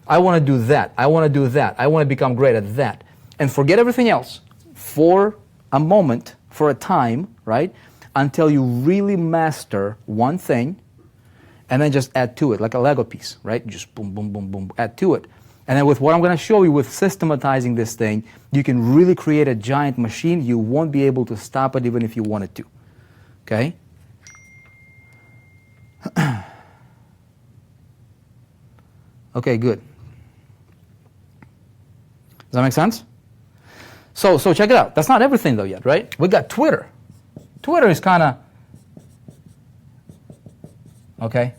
I want to do that. I want to do that. I want to become great at that. And forget everything else for a moment, for a time, right? Until you really master one thing, and then just add to it, like a Lego piece, right? Just boom, boom, boom, boom, add to it. And then with what I'm going to show you with systematizing this thing, you can really create a giant machine. You won't be able to stop it even if you wanted to. Okay? Okay, good. Does that make sense? So check it out. That's not everything though yet, right? We got Twitter. Twitter is kind of, okay?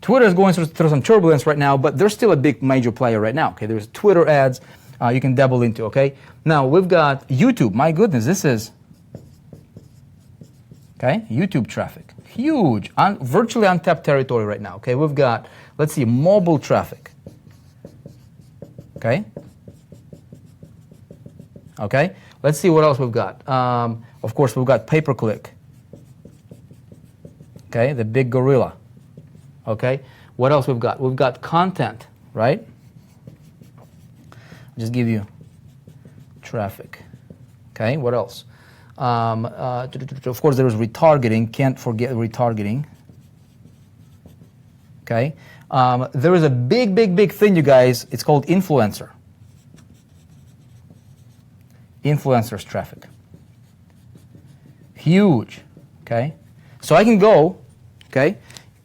Twitter is going through some turbulence right now, but they're still a big major player right now, okay? There's Twitter ads you can dabble into, okay? Now, we've got YouTube. My goodness, this is, okay, YouTube traffic. Huge, virtually untapped territory right now, okay? We've got, let's see, mobile traffic, okay? Okay, let's see what else we've got. Of course, we've got pay-per-click, okay, the big gorilla. Okay, what else we've got? We've got content, right? I'll just give you traffic. Okay, what else? Of course, there is retargeting. Can't forget retargeting. Okay, there is a big thing, you guys. It's called influencer. Influencers traffic. Huge. Okay, so I can go. Okay.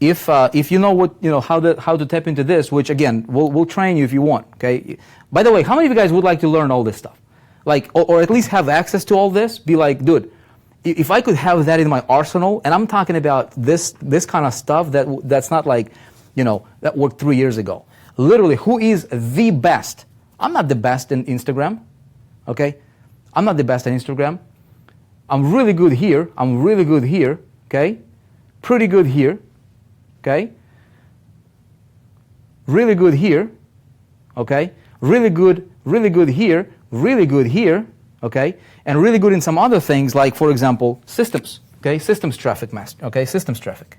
If you know what how to tap into this, which again we'll train you if you want. Okay. By the way, how many of you guys would like to learn all this stuff, like or at least have access to all this? Be like, dude, if I could have that in my arsenal, and I'm talking about this kind of stuff that's not like that worked 3 years ago. Literally, who is the best? I'm not the best in Instagram. Okay, I'm not the best in Instagram. I'm really good here. I'm really good here. Okay, pretty good here. Okay, really good here, okay, really good here, really good here, okay, and really good in some other things like, for example, systems, okay, systems traffic master, okay, systems traffic.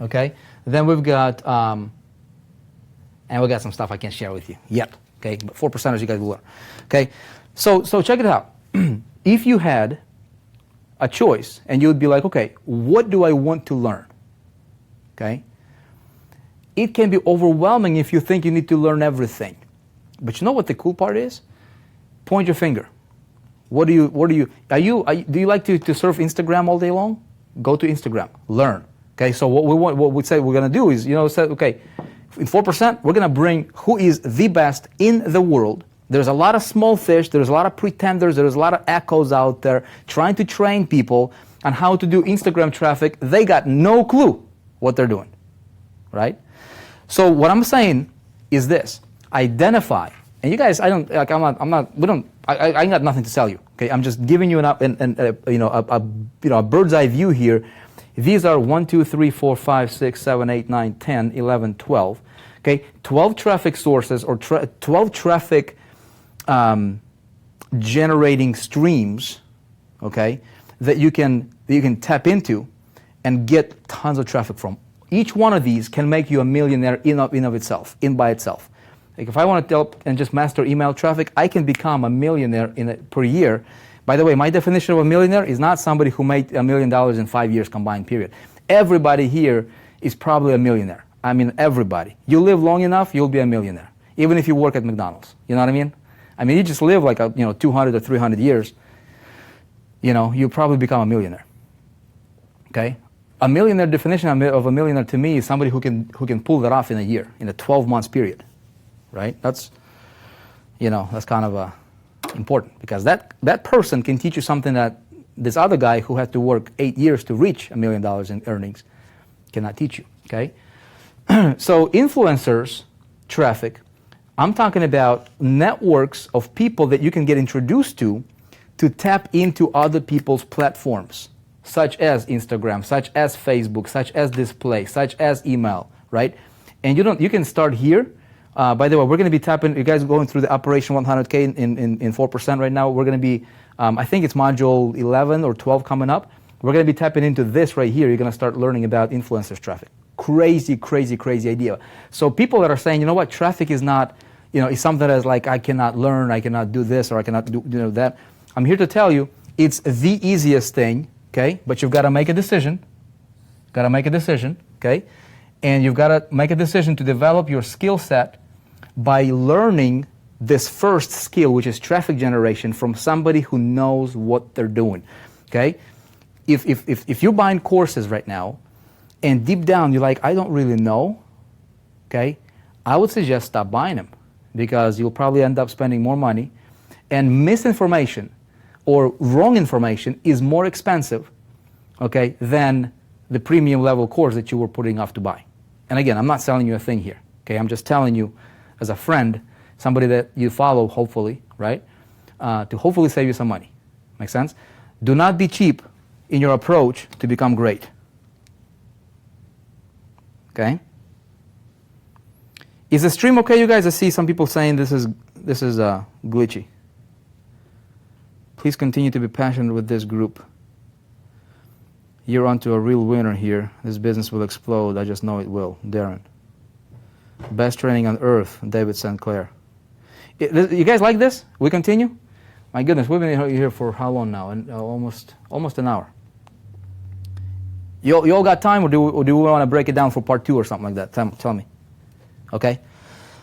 Okay, then we've got, and we got some stuff I can't share with you yet, okay, but 4%ers you guys will learn, okay, so check it out. If you had a choice, and you would be like, okay, what do I want to learn? Okay? It can be overwhelming if you think you need to learn everything. But you know what the cool part is? Point your finger. Do you like to surf Instagram all day long? Go to Instagram, learn. Okay, so what we say we're gonna do is, say, okay, in 4%, we're gonna bring who is the best in the world. There's a lot of small fish, there's a lot of pretenders, there's a lot of echoes out there trying to train people on how to do Instagram traffic. They got no clue what they're doing, right? So what I'm saying is this: identify. And you guys, I ain't got nothing to sell you. Okay, I'm just giving you a bird's eye view here. These are 1, 2, 3, 4, 5, 6, 7, 8, 9, 10, 11, 12. Okay, 12 traffic sources or 12 traffic generating streams, okay, that you can tap into and get tons of traffic from. Each one of these can make you a millionaire in by itself. Like if I want to help and just master email traffic, I can become a millionaire per year. By the way, my definition of a millionaire is not somebody who made $1 million in 5 years combined, period. Everybody here is probably a millionaire. I mean, everybody. You live long enough, you'll be a millionaire, even if you work at McDonald's. You know what I mean? I mean, you just live like 200 or 300 years, you'll probably become a millionaire. Okay? A millionaire definition of a millionaire to me is somebody who can pull that off in a year, in a 12 months period, right? That's kind of important, because that person can teach you something that this other guy who had to work 8 years to reach $1 million in earnings cannot teach you. Okay? So influencers traffic, I'm talking about networks of people that you can get introduced to tap into other people's platforms, such as Instagram, such as Facebook, such as display, such as email, right? And you can start here. By the way, we're going to be tapping, you guys are going through the Operation 100K in 4% right now. We're going to be, I think it's module 11 or 12 coming up. We're going to be tapping into this right here. You're going to start learning about influencers traffic. Crazy, crazy, crazy idea. So people that are saying, you know what, traffic is not, it's something that's like, I cannot learn, I cannot do this, or I cannot do that. I'm here to tell you, it's the easiest thing, okay? But you've got to make a decision. Okay? And you've got to make a decision to develop your skill set by learning this first skill, which is traffic generation, from somebody who knows what they're doing, okay? If you're buying courses right now, and deep down you're like, I don't really know, okay? I would suggest stop buying them, because you'll probably end up spending more money, and misinformation or wrong information is more expensive, okay, than the premium level course that you were putting off to buy. And again, I'm not selling you a thing here, okay? I'm just telling you as a friend, somebody that you follow, hopefully, right, to hopefully save you some money. Make sense? Do not be cheap in your approach to become great. Okay? Is the stream okay, you guys? I see some people saying this is glitchy. Please continue to be passionate with this group. You're onto a real winner here. This business will explode. I just know it will. Darren. Best training on earth, David St. Clair. You guys like this? We continue? My goodness, we've been here for how long now? And almost an hour. You all got time, or do we want to break it down for part 2 or something like that? Tell me. Okay?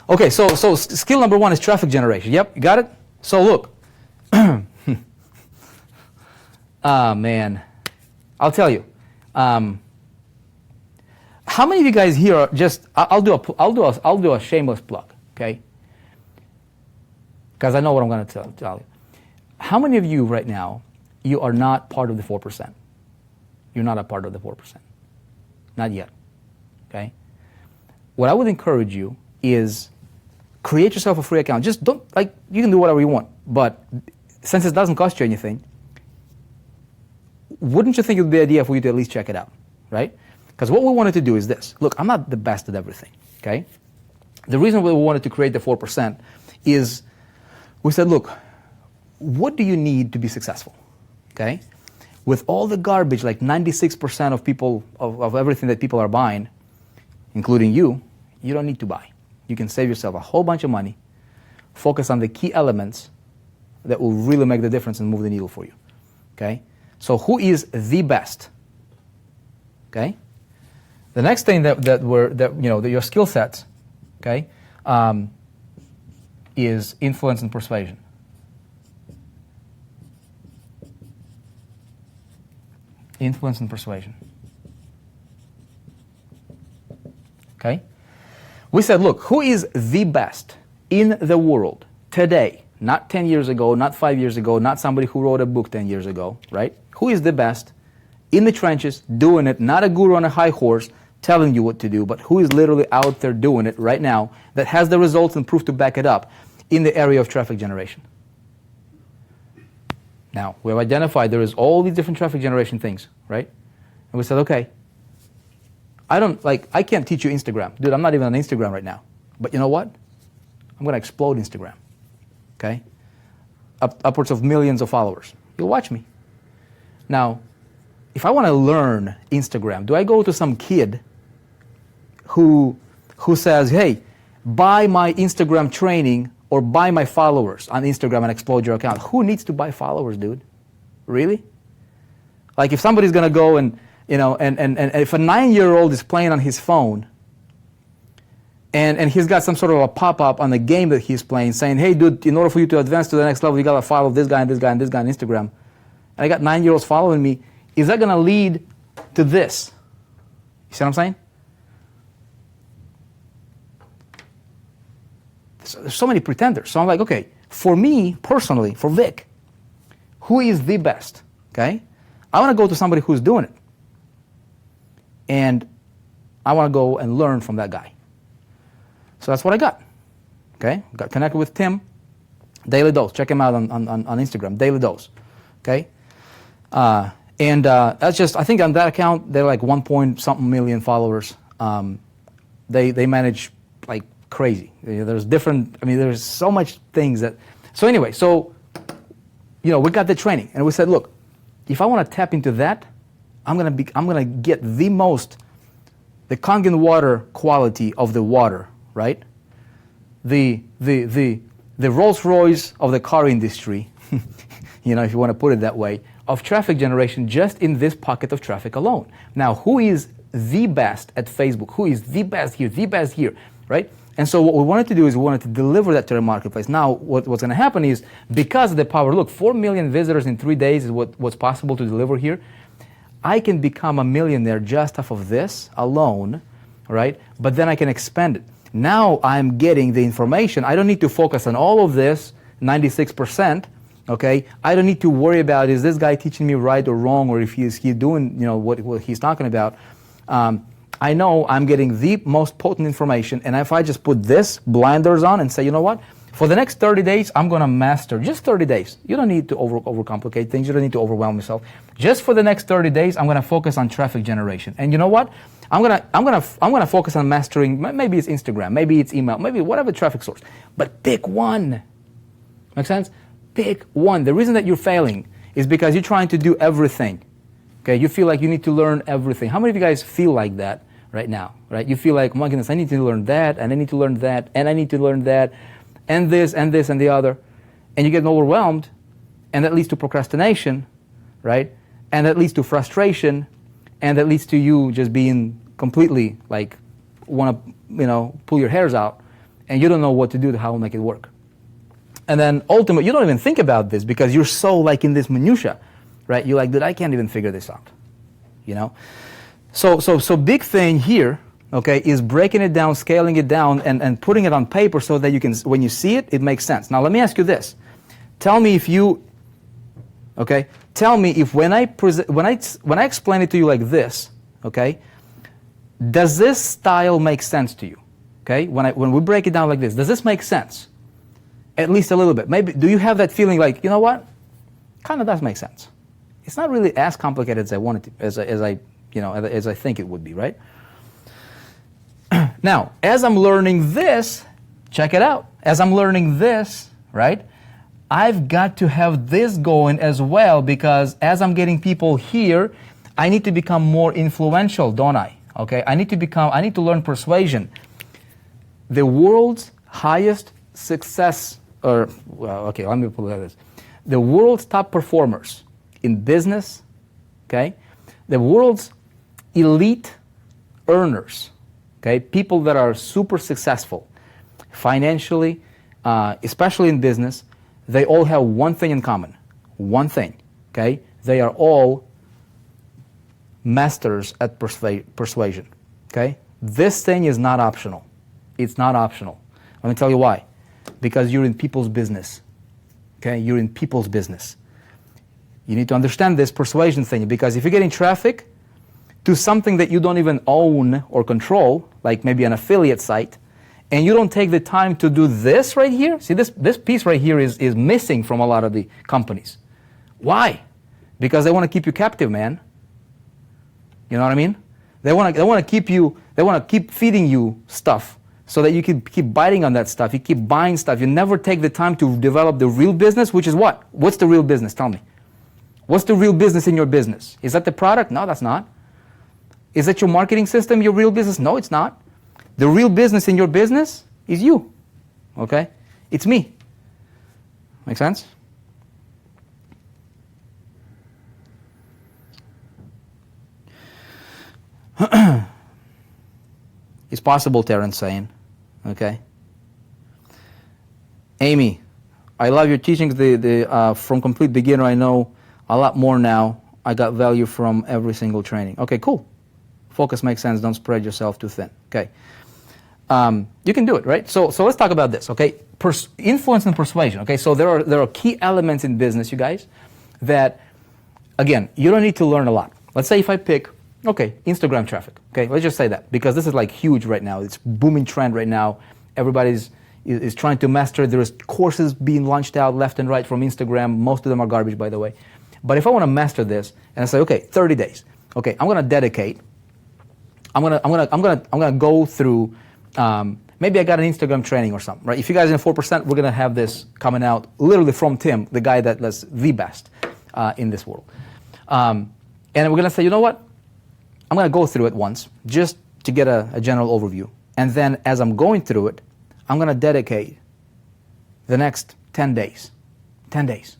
Okay, so skill number 1 is traffic generation. Yep, you got it? So look. Ah, man. I'll tell you. How many of you guys here are just? I'll do a shameless plug, okay? Because I know what I'm going to tell you. How many of you right now, you are not part of the 4%? You're not a part of the 4%. Not yet, okay? What I would encourage you is create yourself a free account. Just don't, you can do whatever you want, but since it doesn't cost you anything, wouldn't you think it would be an idea for you to at least check it out, right? Because what we wanted to do is this. Look, I'm not the best at everything, okay? The reason we wanted to create the 4% is we said, look, what do you need to be successful, okay? With all the garbage, like 96% of people, of everything that people are buying, including you don't need to buy. You can save yourself a whole bunch of money, focus on the key elements that will really make the difference and move the needle for you, okay? So who is the best, okay? The next thing that your skill sets, okay, is influence and persuasion. Influence and persuasion. Okay? We said, look, who is the best in the world today? Not 10 years ago, not 5 years ago, not somebody who wrote a book 10 years ago, right? Who is the best in the trenches, doing it, not a guru on a high horse telling you what to do, but who is literally out there doing it right now that has the results and proof to back it up in the area of traffic generation? Now, we have identified there is all these different traffic generation things, right? And we said, okay, I can't teach you Instagram. Dude, I'm not even on Instagram right now. But you know what? I'm going to explode Instagram, okay? Upwards of millions of followers. You'll watch me. Now, if I want to learn Instagram, do I go to some kid who says, hey, buy my Instagram training or buy my followers on Instagram and explode your account. Who needs to buy followers, dude? Really? Like if somebody's gonna go and, you know, and if a 9-year-old is playing on his phone and he's got some sort of a pop-up on the game that he's playing saying, hey dude, in order for you to advance to the next level, you gotta follow this guy and this guy and this guy on Instagram. And I got 9-year-olds following me. Is that gonna lead to this? You see what I'm saying? So there's so many pretenders. So I'm like, okay, for me personally, for Vic, who is the best? Okay? I want to go to somebody who's doing it. And I want to go and learn from that guy. So that's what I got. Okay? Got connected with Tim, Daily Dose. Check him out on Instagram, Daily Dose. Okay? That's just, I think on that account, they're like 1-point-something million followers. They manage like crazy. There's different, I mean, there's so much things that, so anyway, so, you know, we got the training and we said, look, if I want to tap into that, I'm gonna get the Kangen water quality of the water, right? The Rolls Royce of the car industry, you know, if you want to put it that way, of traffic generation just in this pocket of traffic alone. Now, who is the best at Facebook? Who is the best here, right? And so what we wanted to do is we wanted to deliver that to the marketplace. Now, what's going to happen is, because of the power, look, 4 million visitors in 3 days is what's possible to deliver here. I can become a millionaire just off of this alone, right? But then I can expand it. Now I'm getting the information. I don't need to focus on all of this, 96%, okay? I don't need to worry about, is this guy teaching me right or wrong, or if he's doing, you know, what he's talking about. I know I'm getting the most potent information, and if I just put this blinders on and say, you know what, for the next 30 days, I'm going to master, just 30 days. You don't need to overcomplicate things. You don't need to overwhelm yourself. Just for the next 30 days, I'm going to focus on traffic generation. And you know what? I'm going to focus on mastering, maybe it's Instagram, maybe it's email, maybe whatever traffic source. But pick one. Make sense? Pick one. The reason that you're failing is because you're trying to do everything. Okay? You feel like you need to learn everything. How many of you guys feel like that right now? Right? You feel like, oh my goodness, I need to learn that, and I need to learn that, and I need to learn that, and this, and this, and the other. And you get overwhelmed, and that leads to procrastination, right? And that leads to frustration, and that leads to you just being completely like, want to, you know, pull your hairs out, and you don't know what to do to how to make it work. And then ultimately, you don't even think about this because you're so like in this minutia, right? You're like, dude, I can't even figure this out, you know? So big thing here, okay, is breaking it down, scaling it down, and putting it on paper so that you can, when you see it, it makes sense. Now let me ask you this. Tell me if you, okay, tell me if when I explain it to you like this, okay, does this style make sense to you? Okay, when we break it down like this, does this make sense? At least a little bit. Maybe, do you have that feeling like, you know what, kind of does make sense. It's not really as complicated as I wanted to, as I think it would be, right? Now, as I'm learning this, check it out. As I'm learning this, right, I've got to have this going as well, because as I'm getting people here, I need to become more influential, don't I? Okay, I need to learn persuasion. The world's highest success, let me put it like this. The world's top performers in business, okay, the world's elite earners, okay, people that are super successful financially, especially in business, they all have one thing in common. One thing, okay? They are all masters at persuasion, okay? This thing is not optional. It's not optional. Let me tell you why. Because you're in people's business, okay? You're in people's business. You need to understand this persuasion thing, because if you're getting traffic to something that you don't even own or control, like maybe an affiliate site, and you don't take the time to do this right here, see this piece right here is missing from a lot of the companies. Why? Because they want to keep you captive, man. You know what I mean? They want to keep feeding you stuff so that you can keep biting on that stuff. You keep buying stuff. You never take the time to develop the real business, which is what? What's the real business? Tell me. What's the real business in your business? Is that the product? No, that's not. Is that your marketing system, your real business? No, it's not. The real business in your business is you. Okay? It's me. Make sense? It's possible, Terrence saying. Okay? Amy, I love your teachings. From complete beginner, I know a lot more now. I got value from every single training. Okay, cool. Focus makes sense. Don't spread yourself too thin. Okay. You can do it, right? So let's talk about this, okay? Influence and persuasion, okay? So there are key elements in business, you guys, that, again, you don't need to learn a lot. Let's say if I pick, okay, Instagram traffic, okay? Let's just say that, because this is like huge right now. It's booming trend right now. Everybody's is trying to master. There's courses being launched out left and right from Instagram. Most of them are garbage, by the way. But if I want to master this, and I say, okay, 30 days, okay, I'm going to dedicate. I'm gonna go through. Maybe I got an Instagram training or something, right? If you guys are in 4%, we're gonna have this coming out literally from Tim, the guy that's the best in this world. And we're gonna say, you know what? I'm gonna go through it once just to get a general overview, and then as I'm going through it, I'm gonna dedicate the next 10 days. 10 days,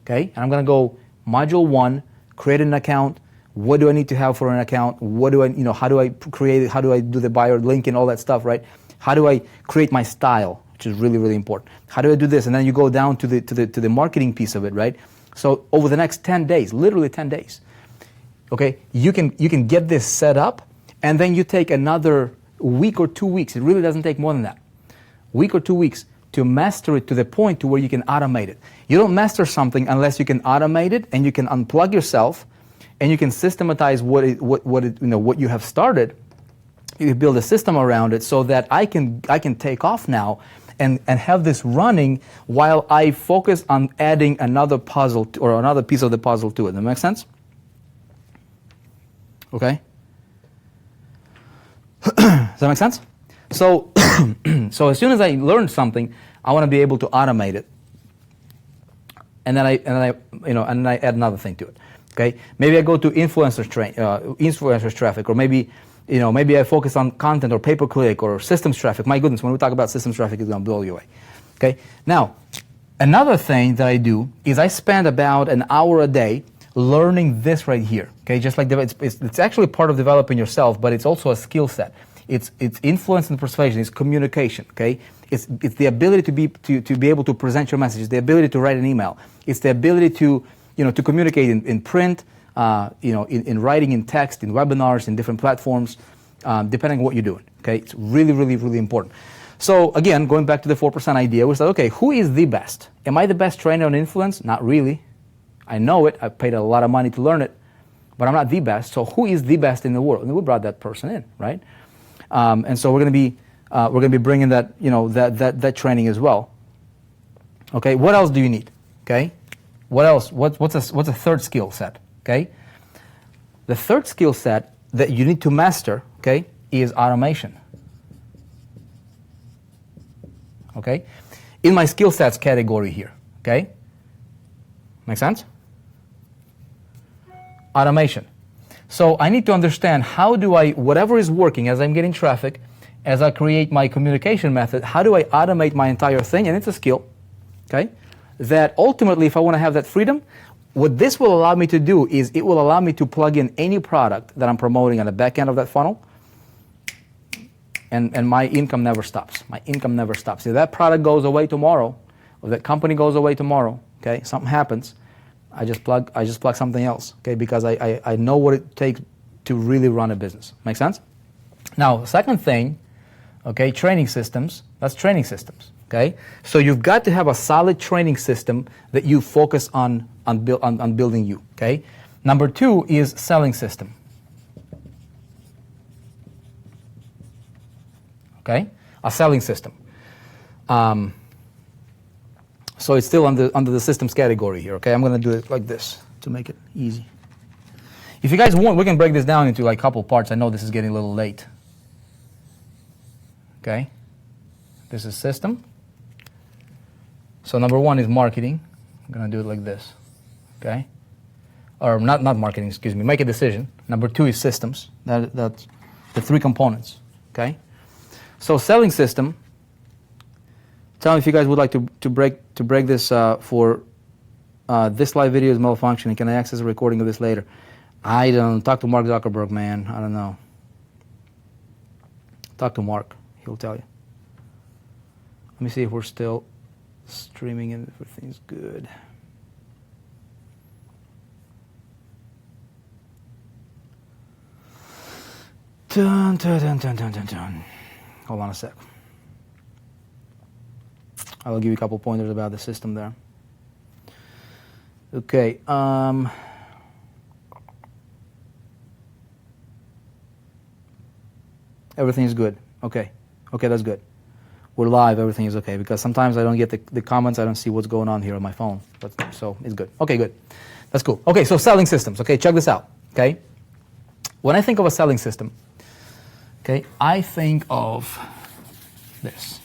okay? And I'm gonna go module 1, create an account. What do I need to have for an account? What do I, how do I create it? How do I do the buyer link and all that stuff, right? How do I create my style, which is really, really important? How do I do this? And then you go down to the marketing piece of it, right? So over the next 10 days, literally 10 days, okay, you can get this set up, and then you take another week or 2 weeks. It really doesn't take more than that. Week or 2 weeks to master it to the point to where you can automate it. You don't master something unless you can automate it and you can unplug yourself and you can systematize what you have started. You can build a system around it so that I can take off now and have this running while I focus on adding another puzzle or another piece of the puzzle to it. Does that make sense? Okay. Does that make sense? So, so as soon as I learn something, I want to be able to automate it, and then I add another thing to it. Okay, maybe I go to influencers traffic, or maybe I focus on content or pay-per-click or systems traffic. My goodness, when we talk about systems traffic, it's going to blow you away. Okay, now another thing that I do is I spend about an hour a day learning this right here. Okay, just like it's actually part of developing yourself, but it's also a skill set. It's influence and persuasion. It's communication. Okay, it's the ability to be able to present your message. It's the ability to write an email. It's the ability to communicate in print, in writing, in text, in webinars, in different platforms, depending on what you're doing. Okay, it's really, really, really important. So again, going back to the 4% idea, we said, okay, who is the best? Am I the best trainer on influence? Not really. I know it. I paid a lot of money to learn it, but I'm not the best. So who is the best in the world? And we brought that person in, right? And so we're going to be bringing that that training as well. Okay, what else do you need? Okay, what else? What's a third skill set? Okay, the third skill set that you need to master, okay, is automation. Okay, in my skill sets category here. Okay, make sense? Automation. So I need to understand how do I, whatever is working as I'm getting traffic, as I create my communication method, how do I automate my entire thing? And it's a skill, okay? That ultimately, if I want to have that freedom, what this will allow me to do is it will allow me to plug in any product that I'm promoting on the back end of that funnel, and my income never stops. My income never stops. If that product goes away tomorrow, or that company goes away tomorrow, okay, something happens, I just plug something else, okay, because I know what it takes to really run a business. Make sense? Now, second thing, okay, training systems. That's training systems, okay? So you've got to have a solid training system that you focus on building you, okay? Number 2 is selling system. Okay? A selling system. So it's still under the systems category here, okay? I'm going to do it like this to make it easy. If you guys want, we can break this down into like a couple parts. I know this is getting a little late. Okay? This is system. So number 1 is marketing. I'm going to do it like this. Okay? Or not marketing, excuse me. Make a decision. Number 2 is systems. That's the 3 components. Okay? So selling system, Tell me if you guys would like to break this for this live video is malfunctioning. Can I access a recording of this later? I don't. Talk to Mark Zuckerberg, man. I don't know. Talk to Mark. He'll tell you. Let me see if we're still streaming and everything's good. Dun, dun, dun, dun, dun, dun, dun. Hold on a sec. I will give you a couple pointers about the system there. Okay. Everything is good. Okay. Okay, that's good. We're live. Everything is okay. Because sometimes I don't get the comments. I don't see what's going on here on my phone. But, so it's good. Okay, good. That's cool. Okay, so selling systems. Okay, check this out. Okay. When I think of a selling system, okay, I think of this.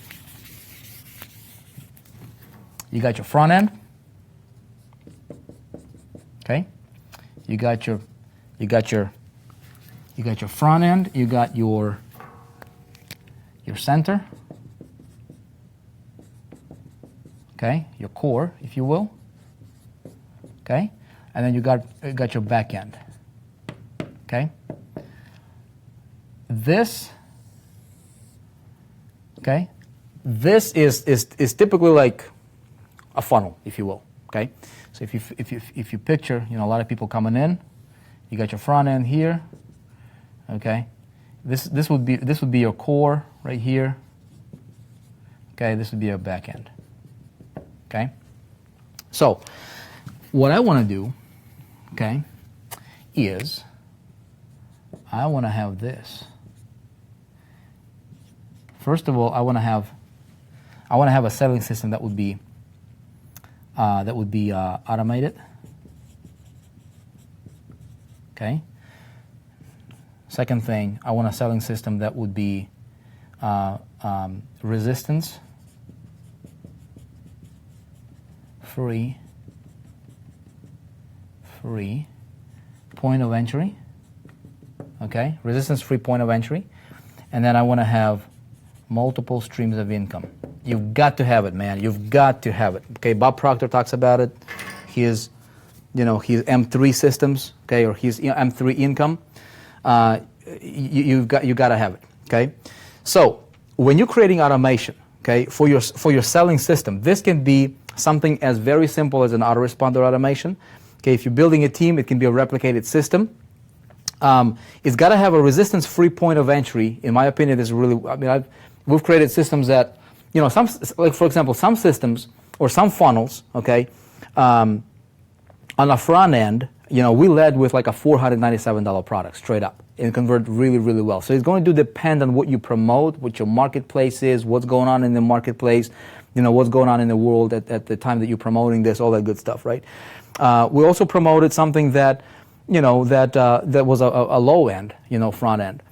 You got your front end. Okay. You got your front end. You got your center. Okay, your core, if you will. Okay, and then you got your back end. Okay. This is typically like a funnel, if you will. Okay, so if you picture, you know, a lot of people coming in, you got your front end here. Okay, this would be your core right here. Okay, this would be your back end. Okay, so what I want to do, okay, is I want to have this. First of all, I want to have a selling system that would be automated. Okay. Second thing, I want a selling system that would be resistance free, point of entry. Okay, resistance free point of entry, and then I want to have multiple streams of income. You've got to have it, man. You've got to have it. Okay, Bob Proctor talks about it. His M3 systems, okay, or his M3 income. You've got to have it. Okay, so when you're creating automation, okay, for your selling system, this can be something as very simple as an autoresponder automation. Okay, if you're building a team, it can be a replicated system. It's got to have a resistance-free point of entry. In my opinion, this is really. I mean, we've created systems that, you know, some, like for example, some systems or some funnels. Okay, on the front end, you know, we led with like a $497 product straight up and convert really, really well. So it's going to depend on what you promote, what your marketplace is, what's going on in the marketplace, you know, what's going on in the world at the time that you're promoting this, all that good stuff, right? We also promoted something that, you know, that was a low end, you know, front end.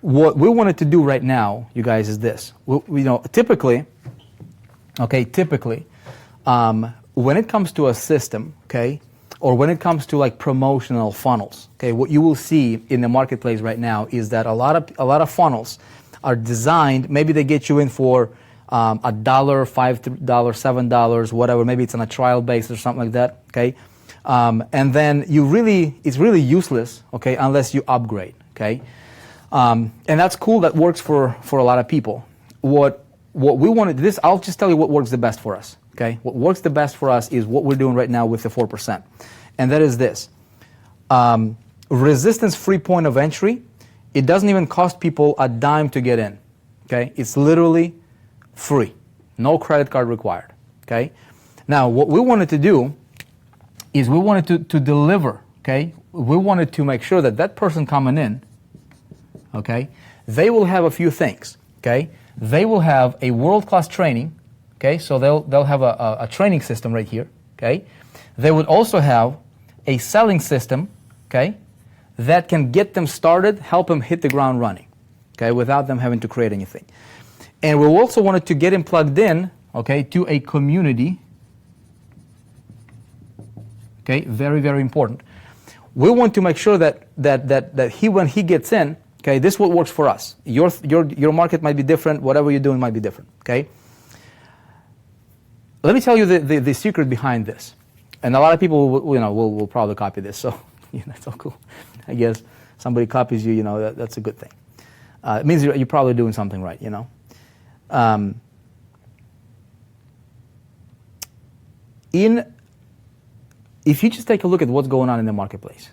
What we wanted to do right now, you guys, is this. You know, typically, when it comes to a system, okay, or when it comes to like promotional funnels, okay, what you will see in the marketplace right now is that a lot of funnels are designed. Maybe they get you in for $1, $5, $7, whatever. Maybe it's on a trial basis or something like that. Okay, and then it's really useless. Okay, unless you upgrade. Okay, and that's cool. That works for a lot of people. What we wanted this. I'll just tell you what works the best for us. Okay, what works the best for us is what we're doing right now with the 4%, and that is this: resistance-free point of entry. It doesn't even cost people a dime to get in. Okay, it's literally free, no credit card required. Okay, now what we wanted to do is we wanted to deliver. Okay, we wanted to make sure that person coming in, okay, they will have a few things. Okay, they will have a world-class training. Okay, so they'll have a training system right here. Okay, they would also have a selling system. Okay, that can get them started, help them hit the ground running. Okay, without them having to create anything. And we also wanted to get him plugged in. Okay, to a community. Okay, very, very important. We want to make sure that he, when he gets in, Okay, this is what works for us. Your market might be different. Whatever you're doing might be different. Okay. Let me tell you the secret behind this, and a lot of people will probably copy this. So that's all cool. I guess somebody copies you. That's a good thing. It means you're probably doing something right. If you just take a look at what's going on in the marketplace,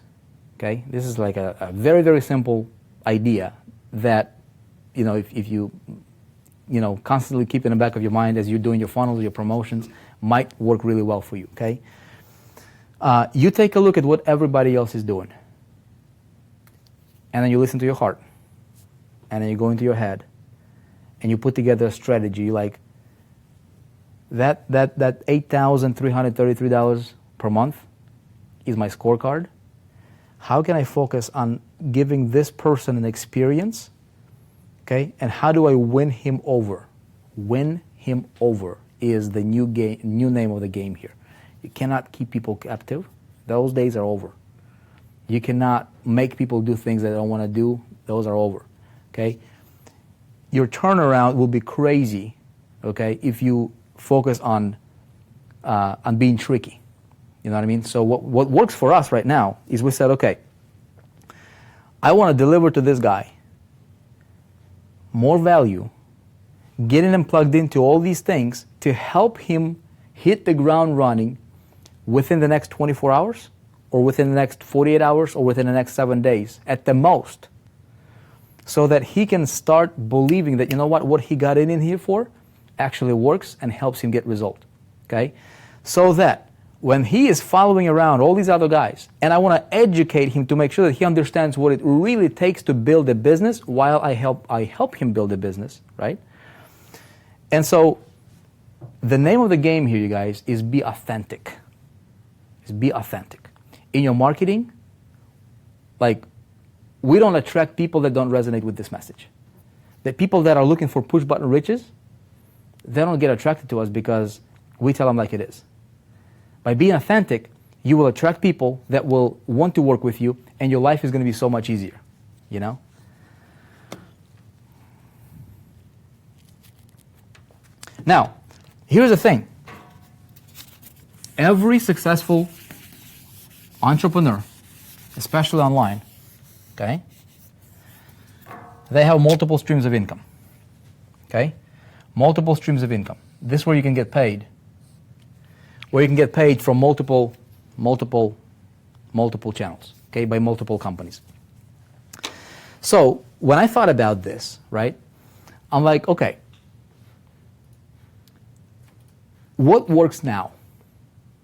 okay, this is like a very, very simple idea that, if you, constantly keep in the back of your mind as you're doing your funnels, your promotions, might work really well for you, okay? You take a look at what everybody else is doing, and then you listen to your heart, and then you go into your head, and you put together a strategy like that $8,333 per month is my scorecard. How can I focus on giving this person an experience, okay? And how do I win him over? Win him over is the new name of the game here. You cannot keep people captive. Those days are over. You cannot make people do things they don't want to do. Those are over, okay? Your turnaround will be crazy, okay, if you focus on being tricky. You know what I mean? So what works for us right now is we said, okay, I want to deliver to this guy more value, getting him plugged into all these things to help him hit the ground running within the next 24 hours or within the next 48 hours or within the next 7 days at the most, so that he can start believing that, what he got in here for actually works and helps him get result, okay? So that when he is following around all these other guys, and I want to educate him to make sure that he understands what it really takes to build a business while I help him build a business, right? And so the name of the game here, you guys, is be authentic. Is be authentic. In your marketing, we don't attract people that don't resonate with this message. The people that are looking for push button riches, they don't get attracted to us because we tell them like it is. By being authentic, you will attract people that will want to work with you, and your life is going to be so much easier, Now, here's the thing. Every successful entrepreneur, especially online, okay, they have multiple streams of income, okay? Multiple streams of income. This is where you can get paid. Where you can get paid from multiple channels, okay, by multiple companies. So when I thought about this, right, I'm like, okay, what works now?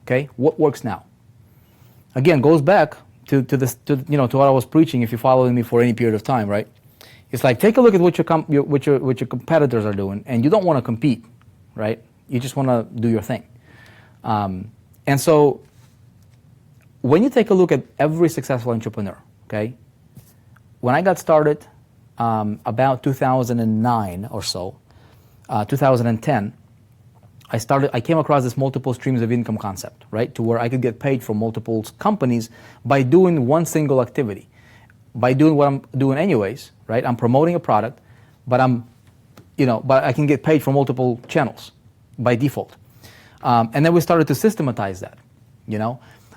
Okay, what works now? Again, goes back to what I was preaching. If you're following me for any period of time, right? It's like, take a look at what your competitors are doing, and you don't want to compete, right? You just want to do your thing. And so when you take a look at every successful entrepreneur, okay, when I got started about 2009 or so, 2010, I came across this multiple streams of income concept, right, to where I could get paid from multiple companies by doing one single activity, by doing what I'm doing anyways, right? I'm promoting a product, but but I can get paid from multiple channels by default. And then we started to systematize that,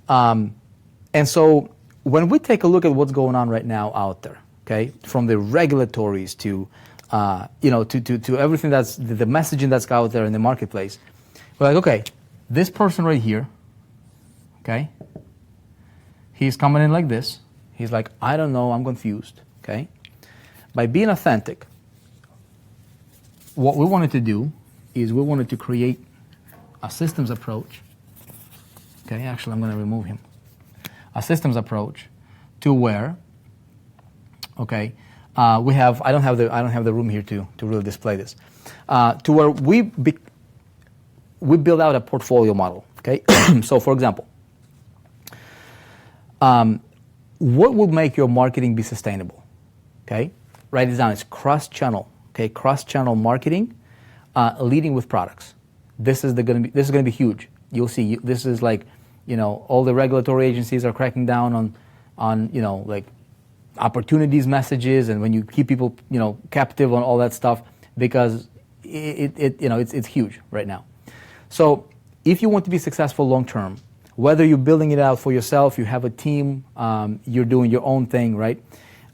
And so when we take a look at what's going on right now out there, okay, from the regulatories to, to everything that's the messaging that's out there in the marketplace, we're like, okay, this person right here, okay, he's coming in like this. He's like, I don't know, I'm confused, okay? By being authentic, what we wanted to do is we wanted to create a systems approach. Okay, actually, I'm going to remove him. A systems approach to where, okay, we have. I don't have the room here to really display this. To where we build out a portfolio model. Okay, so for example, what will make your marketing be sustainable? Okay, write it down. It's cross-channel. Okay, cross-channel marketing, leading with products. This is going to be huge. You'll see. This is like, all the regulatory agencies are cracking down on opportunities messages, and when you keep people, captive on all that stuff, because it's huge right now. So if you want to be successful long term, whether you're building it out for yourself, you have a team, you're doing your own thing, right?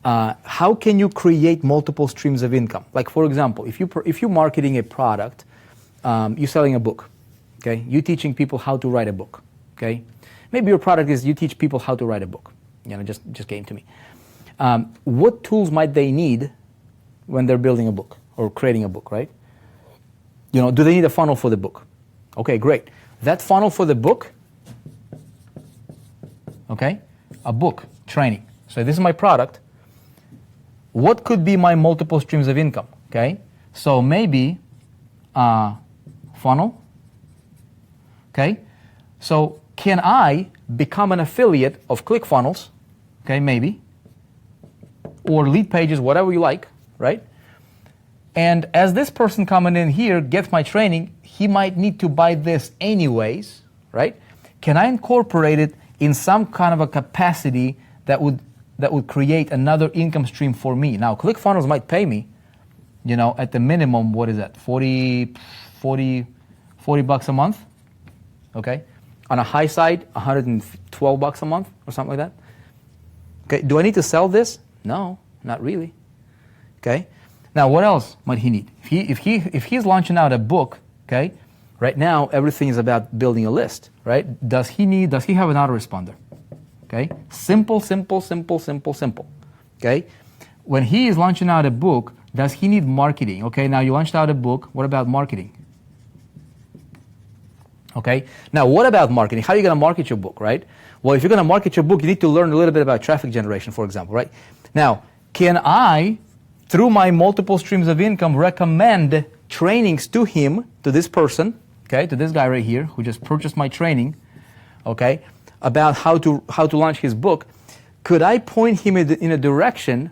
How can you create multiple streams of income? Like, for example, if you're marketing a product, you're selling a book, okay? You're teaching people how to write a book, okay? Maybe your product is you teach people how to write a book. Just came to me. What tools might they need when they're building a book or creating a book, right? Do they need a funnel for the book? Okay, great. That funnel for the book, okay, a book, training. So this is my product. What could be my multiple streams of income, okay? So maybe funnel, okay? So can I become an affiliate of ClickFunnels, okay, maybe, or Lead Pages, whatever you like, right? And as this person coming in here gets my training, he might need to buy this anyways, right? Can I incorporate it in some kind of a capacity that would create another income stream for me? Now, ClickFunnels might pay me, at the minimum, what is that, 40 bucks a month, okay? On a high side, 112 bucks a month or something like that. Okay, do I need to sell this? No, not really, okay? Now, what else might he need? If he's launching out a book, okay, right now everything is about building a list, right? Does he have an autoresponder? Okay, simple, okay? When he is launching out a book, does he need marketing? Okay, now you launched out a book, what about marketing? Okay, now what about marketing? How are you going to market your book, right? Well, if you're going to market your book, you need to learn a little bit about traffic generation, for example, right? Now, can I, through my multiple streams of income, recommend trainings to him, to this person, okay, to this guy right here who just purchased my training, okay, about how to launch his book? Could I point him in a direction,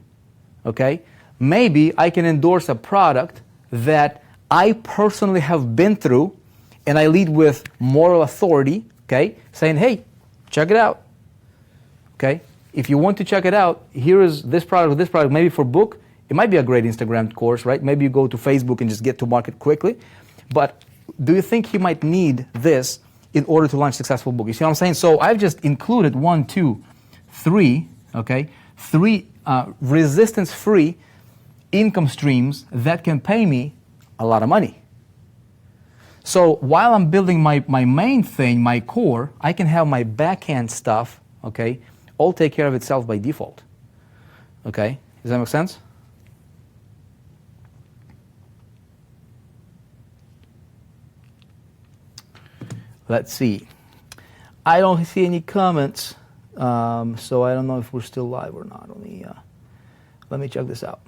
okay? Maybe I can endorse a product that I personally have been through, and I lead with moral authority, okay, saying, hey, check it out, okay? If you want to check it out, here is this product, maybe for book. It might be a great Instagram course, right? Maybe you go to Facebook and just get to market quickly. But do you think he might need this in order to launch a successful book? You see what I'm saying? So I've just included 3 resistance-free income streams that can pay me a lot of money. So while I'm building my main thing, my core, I can have my backhand stuff, okay, all take care of itself by default. Okay, does that make sense? Let's see. I don't see any comments, so I don't know if we're still live or not. Let me check this out.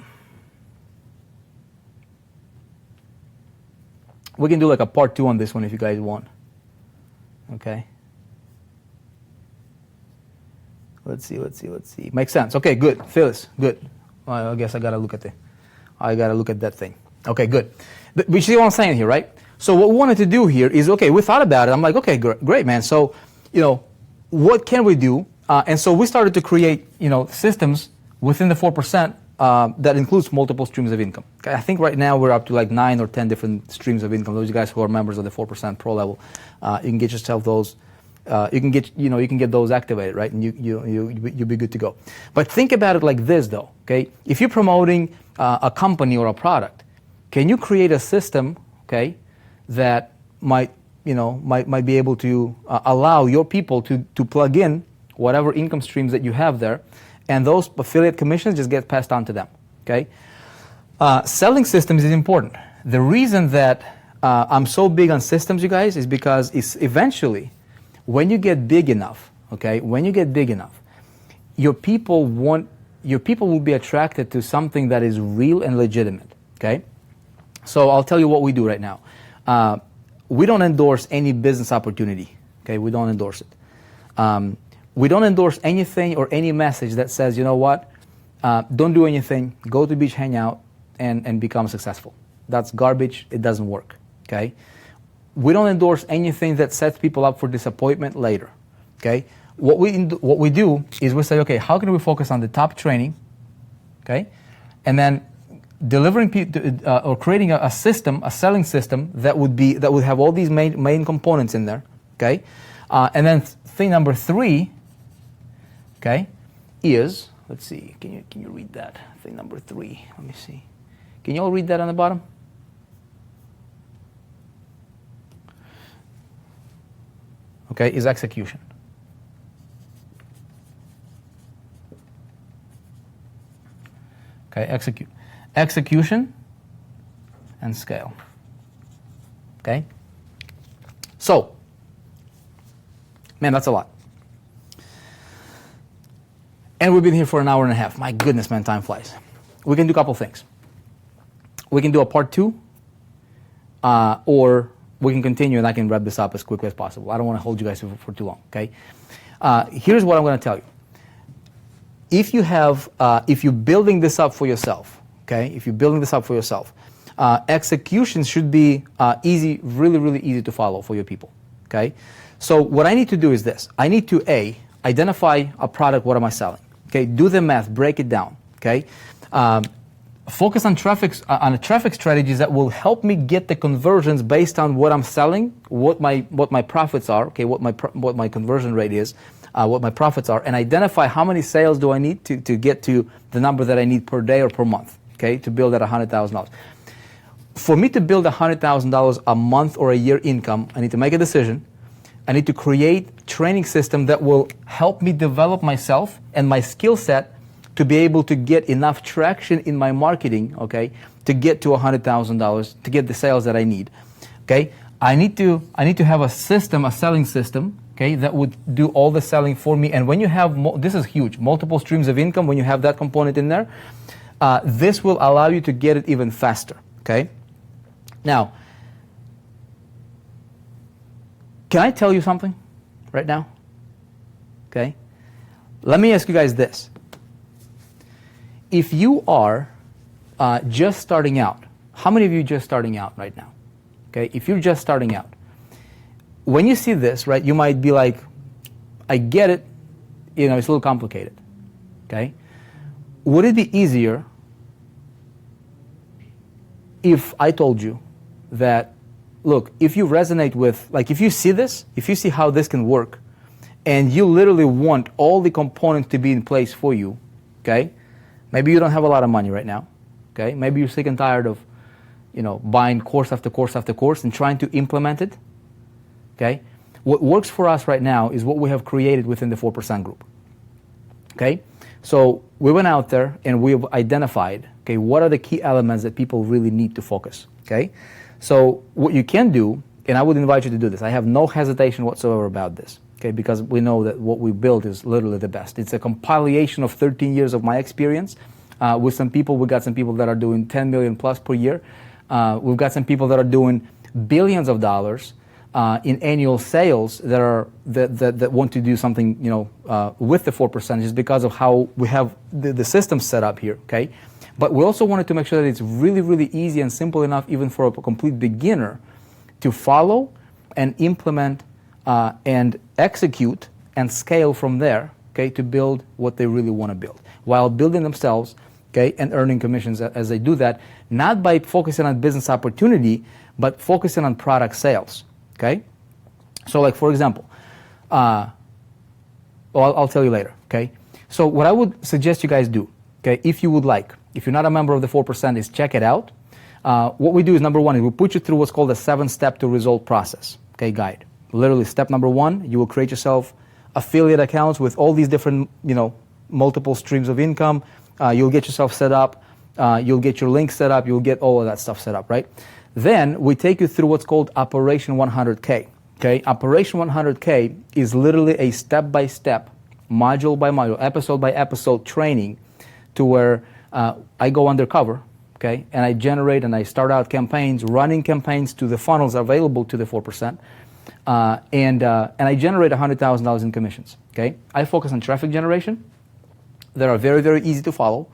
We can do like a part 2 on this one if you guys want. Okay. Let's see. Makes sense. Okay, good. Phyllis, good. Well, I guess I gotta look at that thing. Okay, good. But you see what I'm saying here, right? So what we wanted to do here is, okay, we thought about it. I'm like, okay, great, man. So, what can we do? And so we started to create, systems within the 4% that includes multiple streams of income. Okay, I think right now we're up to like 9 or 10 different streams of income. Those guys who are members of the 4% Pro level, you can get yourself those. You can get those activated, right? And you'll be good to go. But think about it like this, though. Okay, if you're promoting a company or a product, can you create a system, okay, that might be able to allow your people to plug in whatever income streams that you have there, and those affiliate commissions just get passed on to them. Okay, selling systems is important. The reason that I'm so big on systems, you guys, is because it's eventually, when you get big enough, okay, your people will be attracted to something that is real and legitimate. Okay, so I'll tell you what we do right now. We don't endorse any business opportunity. Okay, we don't endorse it. We don't endorse anything or any message that says, you know what, don't do anything, go to the beach, hang out, and become successful. That's garbage. It doesn't work. Okay. We don't endorse anything that sets people up for disappointment later. Okay. What we do is we say, okay, how can we focus on the top training? okay? And then delivering or creating a system, a selling system that would have all these main components in there, okay? And then thing number 3, okay, is, let's see, can you read that? Thing number 3, let me see. Can you all read that on the bottom? Okay, is execution. Okay, execution and scale. Okay? So, man, that's a lot. And we've been here for an hour and a half. My goodness, man, time flies. We can do a couple things. We can do a part 2, or we can continue and I can wrap this up as quickly as possible. I don't want to hold you guys for too long, okay? Here's what I'm going to tell you. If you're building this up for yourself, okay? If you're building this up for yourself, execution should be easy, really, really easy to follow for your people, okay? So what I need to do is this. I need to, identify a product, what am I selling? Okay, do the math, break it down, okay? Focus on traffic strategies that will help me get the conversions based on what I'm selling, what my profits are, okay, what my conversion rate is, what my profits are, and identify how many sales do I need to get to the number that I need per day or per month, okay, to build at $100,000. For me to build $100,000 a month or a year income, I need to make a decision. I need to create a training system that will help me develop myself and my skill set to be able to get enough traction in my marketing, okay, to get to $100,000, to get the sales that I need, okay? I need to have a system, a selling system, okay, that would do all the selling for me. And when you have, this is huge, multiple streams of income, when you have that component in there, this will allow you to get it even faster, okay? Now, can I tell you something right now? Okay? Let me ask you guys this. If you are just starting out, how many of you are just starting out right now? Okay? If you're just starting out, when you see this, right, you might be like, I get it, it's a little complicated. Okay? Would it be easier if I told you that, look, if you resonate with, if you see this, if you see how this can work, and you literally want all the components to be in place for you, okay? Maybe you don't have a lot of money right now, okay? Maybe you're sick and tired of, buying course after course after course and trying to implement it, okay? What works for us right now is what we have created within the 4% group, okay? So we went out there and we've identified, okay, what are the key elements that people really need to focus, okay? So what you can do, and I would invite you to do this, I have no hesitation whatsoever about this, okay, because we know that what we build is literally the best. It's a compilation of 13 years of my experience with some people. We've got some people that are doing 10 million plus per year. We've got some people that are doing billions of dollars in annual sales that want to do something, with the 4% just because of how we have the system set up here, okay? But we also wanted to make sure that it's really, really easy and simple enough even for a complete beginner to follow and implement and execute and scale from there, okay, to build what they really want to build while building themselves, okay, and earning commissions as they do that, not by focusing on business opportunity, but focusing on product sales, okay? So for example, I'll tell you later, okay? So what I would suggest you guys do, okay, if you would like, if you're not a member of the 4%, is check it out. What we do is, number one, is we put you through what's called a 7-step to result process, okay, guide. Literally, step number 1, you will create yourself affiliate accounts with all these different, multiple streams of income. You'll get yourself set up. You'll get your link set up. You'll get all of that stuff set up, right? Then we take you through what's called Operation 100K, okay? Operation 100K is literally a step-by-step, module by module, episode by episode training to where I go undercover, okay, and I generate and I start out campaigns, running campaigns to the funnels available to the 4%, and I generate $100,000 in commissions, okay? I focus on traffic generation. That are very, very easy to follow.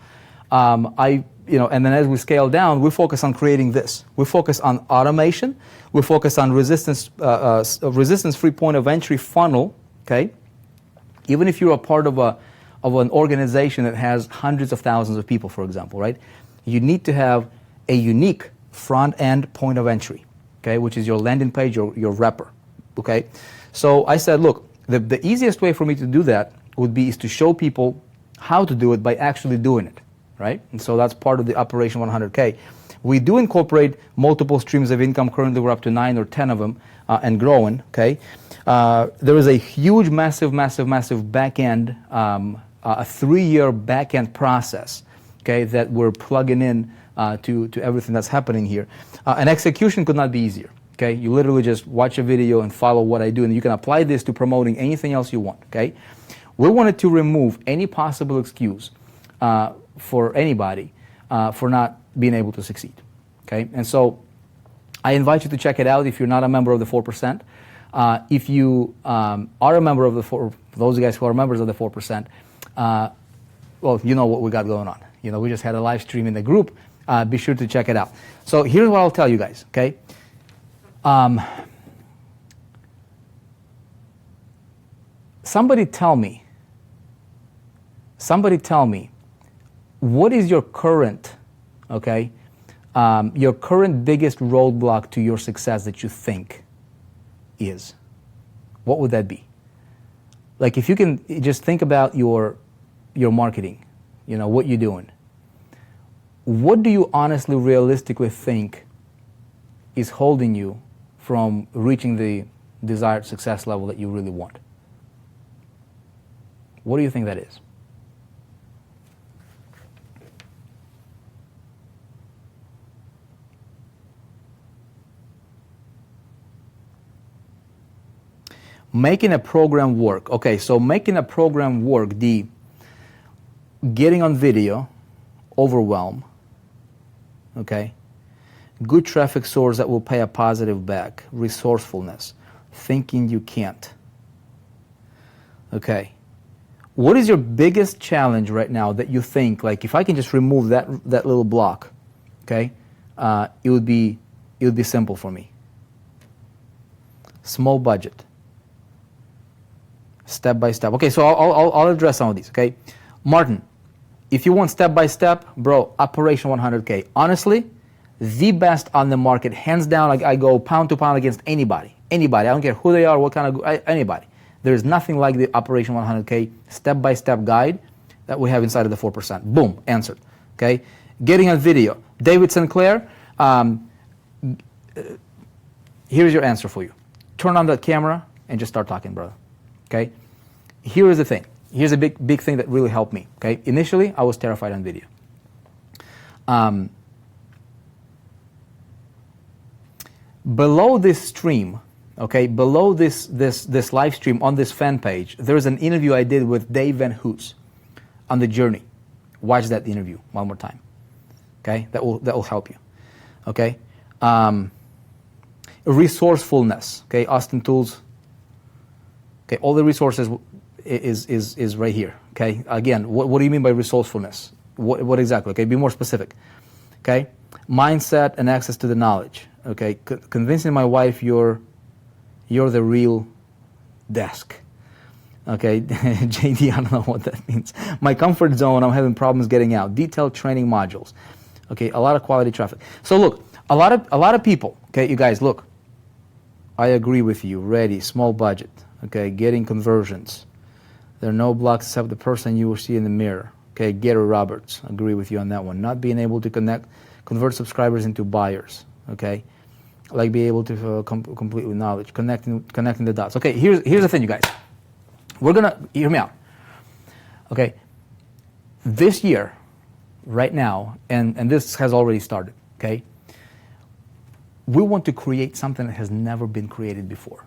And then as we scale down, we focus on creating this. We focus on automation. We focus on resistance-free point of entry funnel, okay? Even if you're a part of of an organization that has hundreds of thousands of people, for example, right? You need to have a unique front-end point of entry, okay, which is your landing page, your wrapper, okay? So I said, look, the easiest way for me to do that is to show people how to do it by actually doing it, right? And so that's part of the Operation 100K. We do incorporate multiple streams of income. Currently, we're up to 9 or 10 of them and growing, okay? There is a huge, massive back-end, a 3-year back-end process, okay, that we're plugging in to everything that's happening here. And execution could not be easier, okay? You literally just watch a video and follow what I do, and you can apply this to promoting anything else you want, okay? We wanted to remove any possible excuse for anybody for not being able to succeed, okay? And so I invite you to check it out if you're not a member of the 4%. If you are a member of the 4%, those guys who are members of the 4%, well, you know what we got going on. You know, we just had a live stream in the group. Be sure to check it out. So here's what I'll tell you guys, okay? Somebody tell me, what is your current, okay, your current biggest roadblock to your success that you think is? What would that be? Like, if you can just think about your marketing, you know, what you're doing. What do you honestly, realistically think is holding you from reaching the desired success level that you really want? What do you think that is? Making a program work. Okay, so making a program work, getting on video, overwhelm, okay? Good traffic source that will pay a positive back, resourcefulness, thinking you can't. Okay. What is your biggest challenge right now that you think, like, if I can just remove that little block, okay, it would be simple for me? Small budget. Step by step. Okay, so I'll address some of these, okay? Martin, if you want step by step, bro, Operation 100K. Honestly, the best on the market, hands down. Like, I go pound to pound against anybody. I don't care who they are, what kind of, anybody. There's nothing like the Operation 100K step-by-step guide that we have inside of the 4%. Boom, answered, okay? Getting on video. David Sinclair, here's your answer for you. Turn on that camera and just start talking, brother, okay? Here is the thing. Here's a big thing that really helped me, okay? Initially, I was terrified on video. Below this stream, okay, below this live stream on this fan page, there's an interview I did with Dave Van Hoos on the journey. Watch that interview one more time, okay? That will help you, okay? Resourcefulness, okay? Austin Tools, okay? All the resources is right here, okay? Again, what do you mean by resourcefulness? What exactly? Okay, be more specific, okay? Mindset and access to the knowledge, okay? Convincing my wife you're the real desk. Okay, JD, I don't know what that means. My comfort zone, I'm having problems getting out. Detailed training modules. Okay, a lot of quality traffic. So look, a lot of people, okay, you guys, look, I agree with you. Ready, small budget, okay, getting conversions. There are no blocks except the person you will see in the mirror. Okay, Gary Roberts, agree with you on that one. Not being able to convert subscribers into buyers, okay? Like be able to completely knowledge, connecting the dots. Okay, here's the thing, you guys. We're gonna hear me out. Okay, this year, right now, and this has already started. Okay, we want to create something that has never been created before.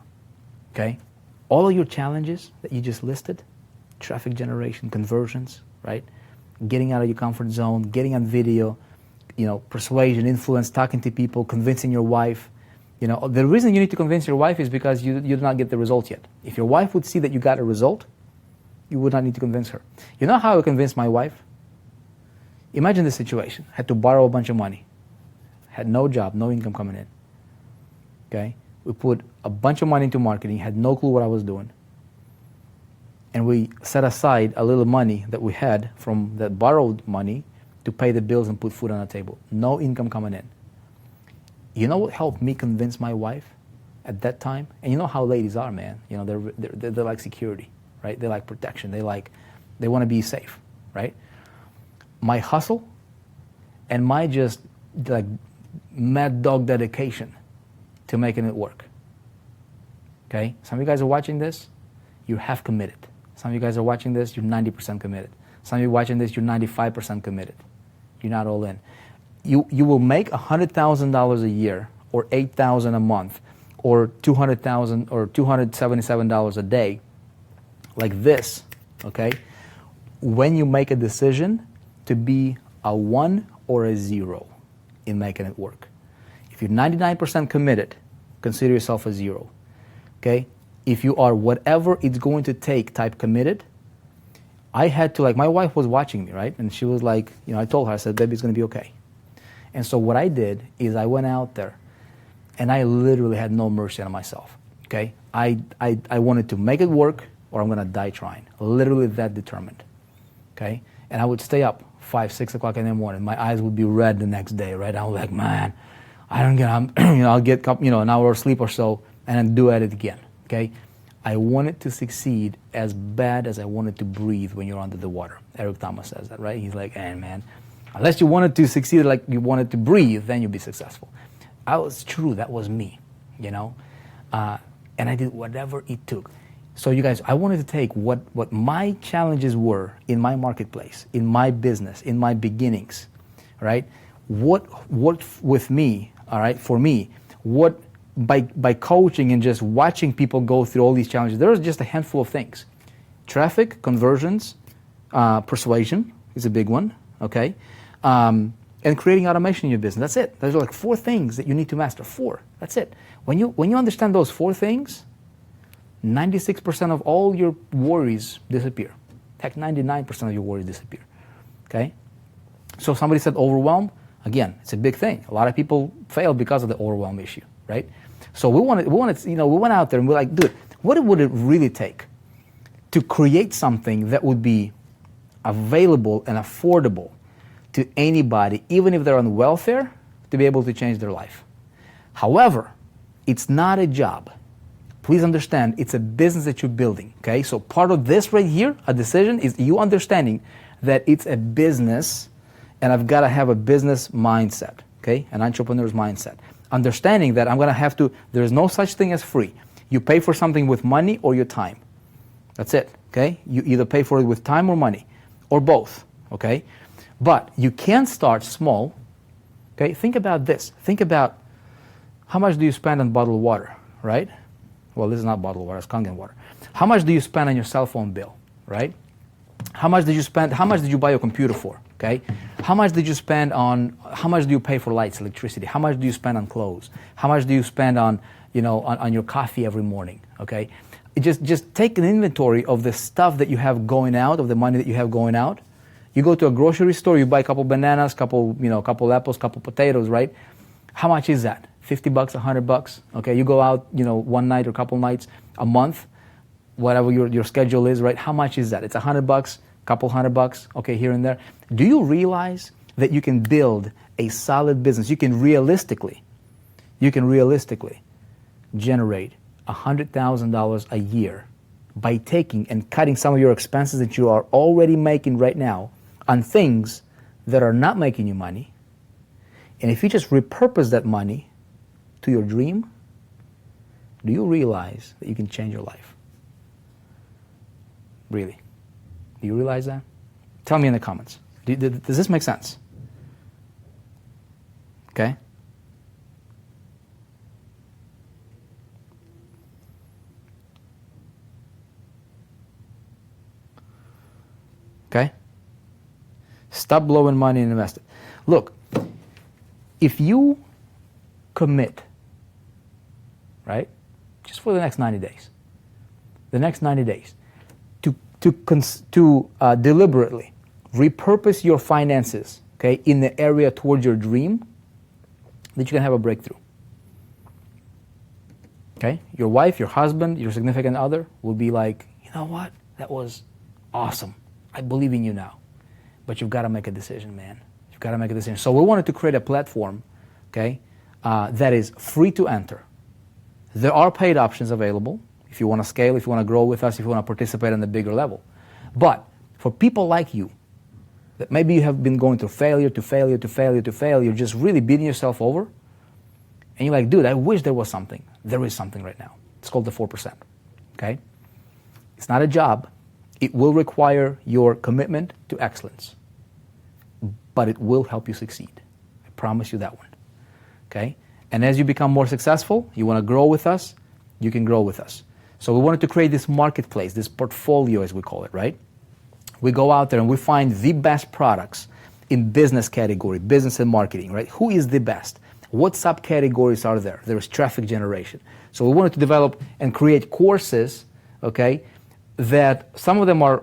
Okay, all of your challenges that you just listed, traffic generation, conversions, right? Getting out of your comfort zone, getting on video. You know, persuasion, influence, talking to people, convincing your wife. You know, the reason you need to convince your wife is because you do not get the result yet. If your wife would see that you got a result, you would not need to convince her. You know how I convinced my wife? Imagine the situation. Had to borrow a bunch of money. Had no job, no income coming in. Okay? We put a bunch of money into marketing, had no clue what I was doing. and we set aside a little money that we had from that borrowed money to pay the bills and put food on the table. No income coming in. You know what helped me convince my wife at that time? And you know how ladies are, man. You know, they're like security, right? They like protection. They want to be safe, right? My hustle and my just like mad dog dedication to making it work. Okay? Some of you guys are watching this, you're half committed. Some of you guys are watching this, you're 90% committed. Some of you watching this, you're 95% committed. You're not all in. You will make $100,000 a year, or $8,000 a month, or $200,000 or $277 a day, like this, okay? When you make a decision to be a 1 or a 0 in making it work. If you're 99% committed, consider yourself a 0, okay? If you are whatever it's going to take type committed, I had to, like, my wife was watching me, right? And she was like, you know, I told her, I said, baby, it's going to be okay. And so what I did is I went out there and I literally had no mercy on myself, okay? I wanted to make it work or I'm going to die trying. Literally that determined, okay? And I would stay up 5, 6 o'clock in the morning. My eyes would be red the next day, right? I was like, man, I'll get, an hour of sleep or so and then do it again, okay? I wanted to succeed as bad as I wanted to breathe when you're under the water. Eric Thomas says that, right? He's like, hey, man, unless you wanted to succeed like you wanted to breathe, then you'll be successful. It's true, that was me, you know? And I did whatever it took. So you guys, I wanted to take what my challenges were in my marketplace, in my business, in my beginnings, right? What worked with me, all right, for me, what by coaching and just watching people go through all these challenges, there was just a handful of things. Traffic, conversions, persuasion is a big one, okay? And creating automation in your business. That's it. Those are like 4 things that you need to master. 4. That's it. When you understand those 4 things, 96% of all your worries disappear. Heck, 99% of your worries disappear. Okay? So somebody said overwhelm. Again, it's a big thing. A lot of people fail because of the overwhelm issue, right? So we went out there and we're like, dude, what would it really take to create something that would be available and affordable to anybody, even if they're on welfare, to be able to change their life? However, it's not a job. Please understand, it's a business that you're building, okay? So part of this right here, a decision, is you understanding that it's a business and I've got to have a business mindset, okay? An entrepreneur's mindset. Understanding that I'm going to have to, there's no such thing as free. You pay for something with money or your time. That's it, okay? You either pay for it with time or money, or both, okay? But you can start small, okay? Think about this. Think about how much do you spend on bottled water, right? Well, this is not bottled water, it's Kangen water. How much do you spend on your cell phone bill, right? How much did you buy your computer for, okay? How much do you pay for lights, electricity? How much do you spend on clothes? How much do you spend on your coffee every morning, okay? Just take an inventory of the stuff that you have going out, of the money that you have going out. You go to a grocery store, you buy a couple bananas, couple apples, couple potatoes, right? How much is that? $50, $100, okay? You go out, one night or couple nights, a month, whatever your schedule is, right? How much is that? It's $100, couple $100, okay, here and there. Do you realize that you can build a solid business? You can realistically generate $100,000 a year by taking and cutting some of your expenses that you are already making right now on things that are not making you money. And if you just repurpose that money to your dream, do you realize that you can change your life? Really? Do you realize that? Tell me in the comments. Does this make sense? Okay? Okay? Stop blowing money and invest it. Look, if you commit, right, just for the next 90 days, to deliberately repurpose your finances, okay, in the area towards your dream, that you can have a breakthrough. Okay? Your wife, your husband, your significant other will be like, you know what? That was awesome. I believe in you now. But you've got to make a decision, man. You've got to make a decision. So we wanted to create a platform, okay, that is free to enter. There are paid options available if you want to scale, if you want to grow with us, if you want to participate on the bigger level. But for people like you, that maybe you have been going through failure to failure to failure to failure, just really beating yourself over, and you're like, dude, I wish there was something. There is something right now. It's called the 4%, okay? It's not a job. It will require your commitment to excellence, but it will help you succeed. I promise you that one, okay? And as you become more successful, you want to grow with us, you can grow with us. So we wanted to create this marketplace, this portfolio as we call it, right? We go out there and we find the best products in business category, business and marketing, right? Who is the best? What subcategories are there? There is traffic generation. So we wanted to develop and create courses, okay, that some of them are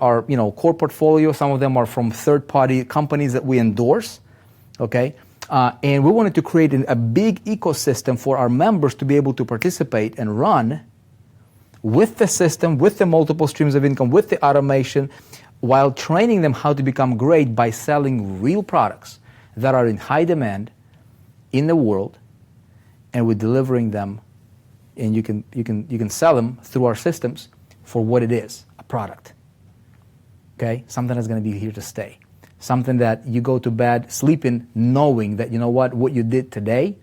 core portfolio, some of them are from third-party companies that we endorse, okay? And we wanted to create a big ecosystem for our members to be able to participate and run with the system, with the multiple streams of income, with the automation, while training them how to become great by selling real products that are in high demand in the world, and we're delivering them, and you can sell them through our systems for what it is, a product. Okay? Something that's going to be here to stay. Something that you go to bed sleeping knowing that, you know what you did today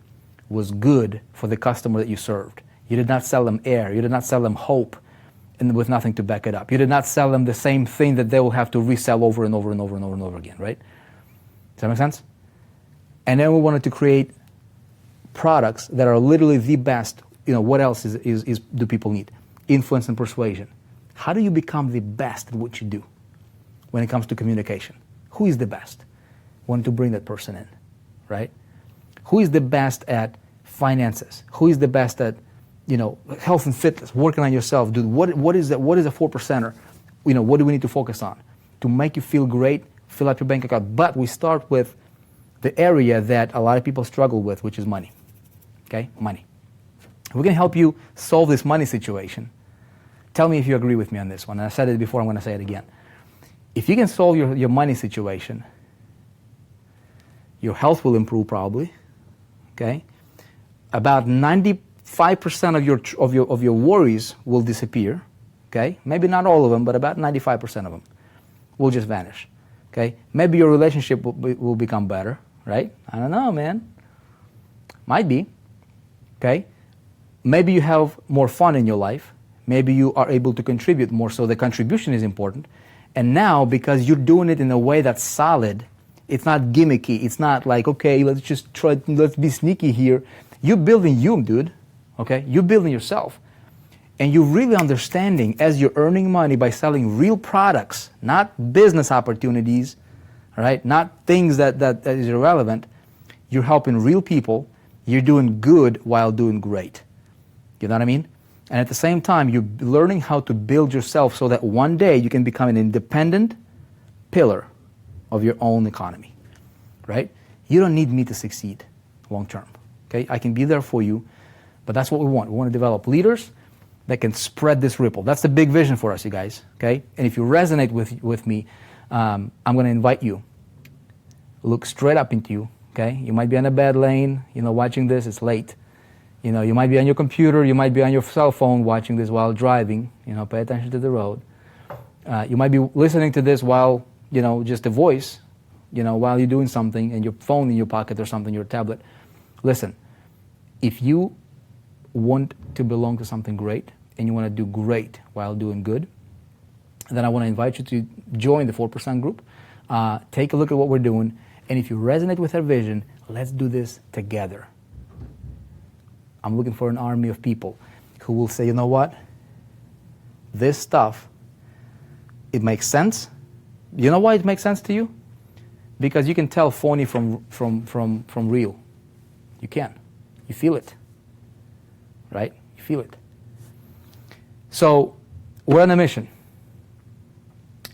was good for the customer that you served. You did not sell them air. You did not sell them hope and with nothing to back it up. You did not sell them the same thing that they will have to resell over and over and over and over and over again, right? Does that make sense? And then we wanted to create products that are literally the best. What else do people need? Influence and persuasion. How do you become the best at what you do when it comes to communication? Who is the best? Want to bring that person in, right? Who is the best at finances? Who is the best at health and fitness, working on yourself? Dude, what is a 4%er? What do we need to focus on to make you feel great, fill up your bank account? But we start with the area that a lot of people struggle with, which is money. Okay, money. We're going to help you solve this money situation. Tell me if you agree with me on this one. And I said it before, I'm going to say it again. If you can solve your money situation, your health will improve probably. Okay, about 95% of your worries will disappear. Okay, maybe not all of them, but about 95% of them will just vanish. Okay, maybe your relationship will become better, right? I don't know, man. Might be. Okay, maybe you have more fun in your life. Maybe you are able to contribute more, so the contribution is important. And now, because you're doing it in a way that's solid, it's not gimmicky. It's not like, okay, let's be sneaky here. You're building you, dude. Okay, you're building yourself. And you're really understanding as you're earning money by selling real products, not business opportunities, right? Not things that is irrelevant. You're helping real people. You're doing good while doing great. You know what I mean? And at the same time, you're learning how to build yourself so that one day you can become an independent pillar of your own economy, right? You don't need me to succeed long term, okay? I can be there for you, but that's what we want. We want to develop leaders that can spread this ripple. That's the big vision for us, you guys, okay? And if you resonate with me, I'm going to invite you. Look straight up into you, okay? You might be on a bad lane, watching this, it's late. You might be on your computer, you might be on your cell phone watching this while driving, pay attention to the road. You might be listening to this while, just a voice, while you're doing something and your phone in your pocket or something, your tablet. Listen, if you want to belong to something great and you want to do great while doing good, then I want to invite you to join the 4% group. Take a look at what we're doing. And if you resonate with our vision, let's do this together. I'm looking for an army of people who will say, you know what? This stuff, it makes sense. You know why it makes sense to you? Because you can tell phony from real. You can. You feel it. Right? You feel it. So we're on a mission.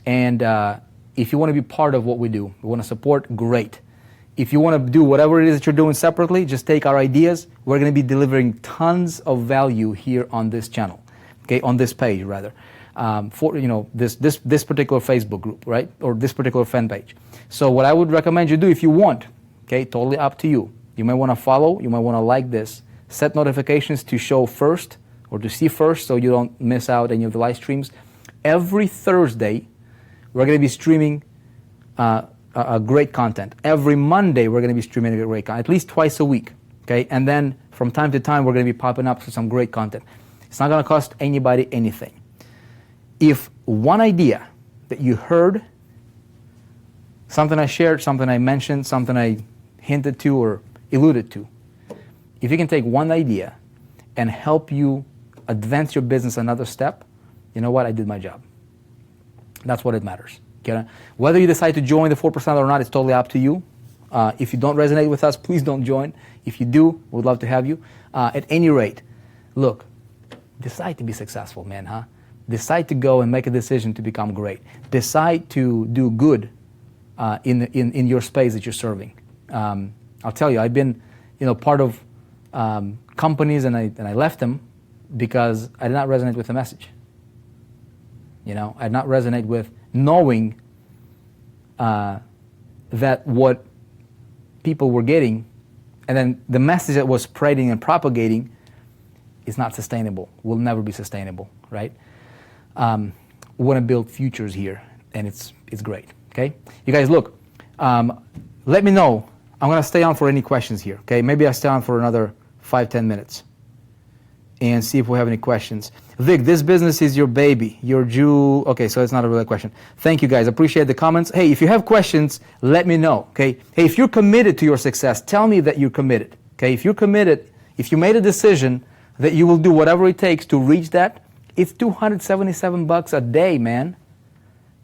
And if you want to be part of what we do, we want to support, great. If you want to do whatever it is that you're doing separately, just take our ideas. We're going to be delivering tons of value here on this channel, okay, on this page rather. for this particular Facebook group, right, or this particular fan page. So what I would recommend you do if you want, okay, totally up to you. You might want to follow, you might want to like this, set notifications to show first or to see first so you don't miss out any of the live streams. Every Thursday, we're going to be streaming great content. Every Monday, we're going to be streaming great content, at least twice a week, okay? And then from time to time, we're going to be popping up for some great content. It's not going to cost anybody anything. If one idea that you heard, something I shared, something I mentioned, something I hinted to or alluded to, if you can take one idea and help you advance your business another step, you know what? I did my job. That's what it matters. Okay? Whether you decide to join the 4% or not, it's totally up to you. If you don't resonate with us, please don't join. If you do, we'd love to have you. At any rate, look, decide to be successful, man, huh? Decide to go and make a decision to become great. Decide to do good in your space that you're serving. I'll tell you, I've been, part of companies and I left them because I did not resonate with the message. I did not resonate with knowing that what people were getting, and then the message that was spreading and propagating is not sustainable. Will never be sustainable, right? We want to build futures here, and it's great. Okay, you guys, look. Let me know. I'm going to stay on for any questions here. Okay, maybe I'll stay on for another 5-10 minutes and see if we have any questions. Vic, this business is your baby, your Jew. Okay, so it's not a real question. Thank you guys. Appreciate the comments. Hey, if you have questions, let me know. Okay. Hey, if you're committed to your success, tell me that you're committed. Okay. If you're committed, if you made a decision that you will do whatever it takes to reach that, it's $277 a day, man.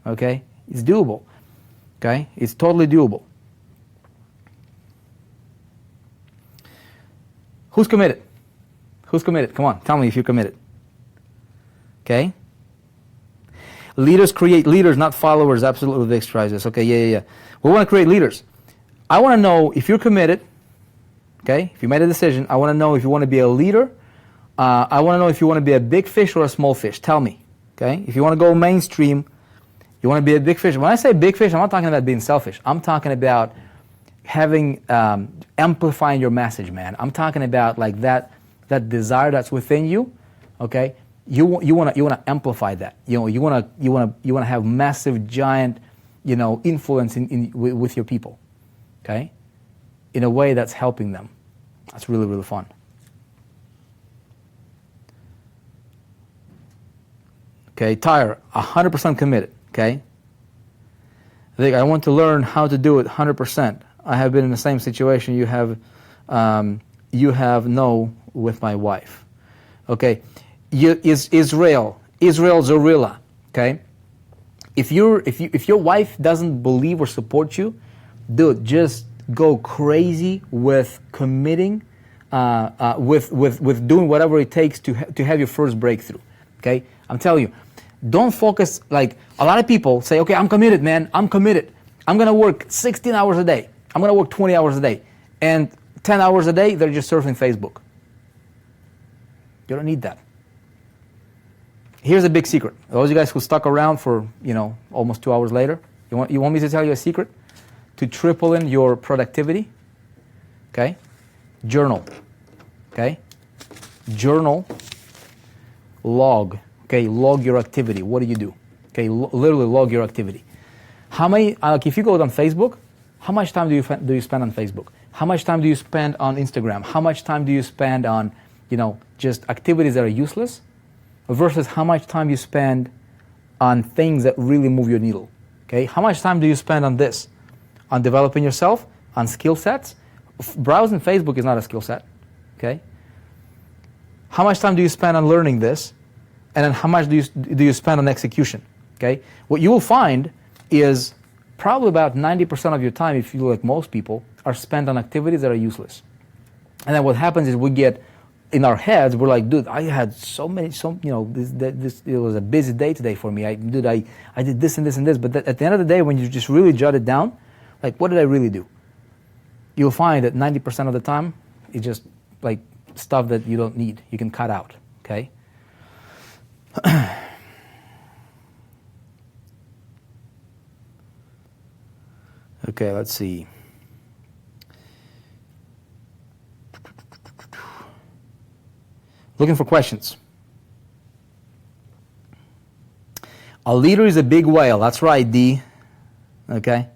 Okay, it's doable. Okay, it's totally doable. Who's committed? Who's committed? Come on, tell me if you're committed. Okay. Leaders create leaders, not followers. Absolutely, Vic tries this. Okay, yeah. We want to create leaders. I want to know if you're committed. Okay, if you made a decision, I want to know if you want to be a leader. I want to know if you want to be a big fish or a small fish. Tell me. Okay, if you want to go mainstream, you want to be a big fish. When I say big fish, I'm not talking about being selfish. I'm talking about having amplifying your message, man. I'm talking about like that desire that's within you. Okay, you want to amplify that. You want to have massive, giant, influence with your people. Okay, in a way that's helping them. That's really, really fun. Okay, Tyre, 100% committed. Okay, I think I want to learn how to do it 100%. I have been in the same situation you have with my wife. Okay, Israel Zorilla. Okay, if your wife doesn't believe or support you, dude, just go crazy with committing, with doing whatever it takes to have your first breakthrough. Okay, I'm telling you. Don't focus, like a lot of people say, okay, I'm committed, man. I'm committed. I'm going to work 16 hours a day. I'm going to work 20 hours a day. And 10 hours a day, they're just surfing Facebook. You don't need that. Here's a big secret. Those of you guys who stuck around for, almost 2 hours later, you want me to tell you a secret? To triple in your productivity, okay? Journal, okay? Journal, log. Okay, log your activity. What do you do? Okay, literally log your activity. How many? If you go on Facebook, how much time do you spend on Facebook? How much time do you spend on Instagram? How much time do you spend on, just activities that are useless, versus how much time you spend on things that really move your needle? Okay, how much time do you spend on this? On developing yourself, on skill sets? Browsing Facebook is not a skill set. Okay. How much time do you spend on learning this? And then how much do you spend on execution? Okay, what you will find is probably about 90% of your time, if you do like most people, are spent on activities that are useless. And then what happens is we get in our heads, we're like, dude, I had this it was a busy day today for me. I did this and this and this. But at the end of the day, when you just really jot it down, like, what did I really do? You'll find that 90% of the time is just like stuff that you don't need. You can cut out. Okay. Okay, let's see. Looking for questions. A leader is a big whale. That's right, D. Okay?